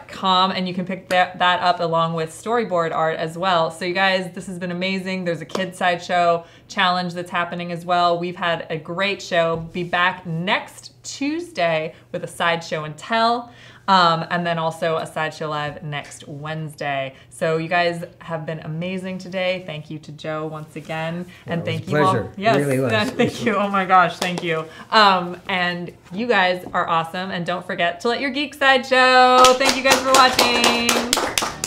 S1: .com, and you can pick that up along with storyboard art as well. So you guys, this has been amazing. There's a kid sideshow challenge that's happening as well. We've had a great show. Be back next Tuesday with a Sideshow and Tell. And then also a Sideshow Live next Wednesday. So you guys have been amazing today. Thank you to Joe once again. And thank you all. Yes,
S10: really was.
S1: Thank you. Oh my gosh, thank you. And you guys are awesome. And don't forget to let your geek side show. Thank you guys for watching.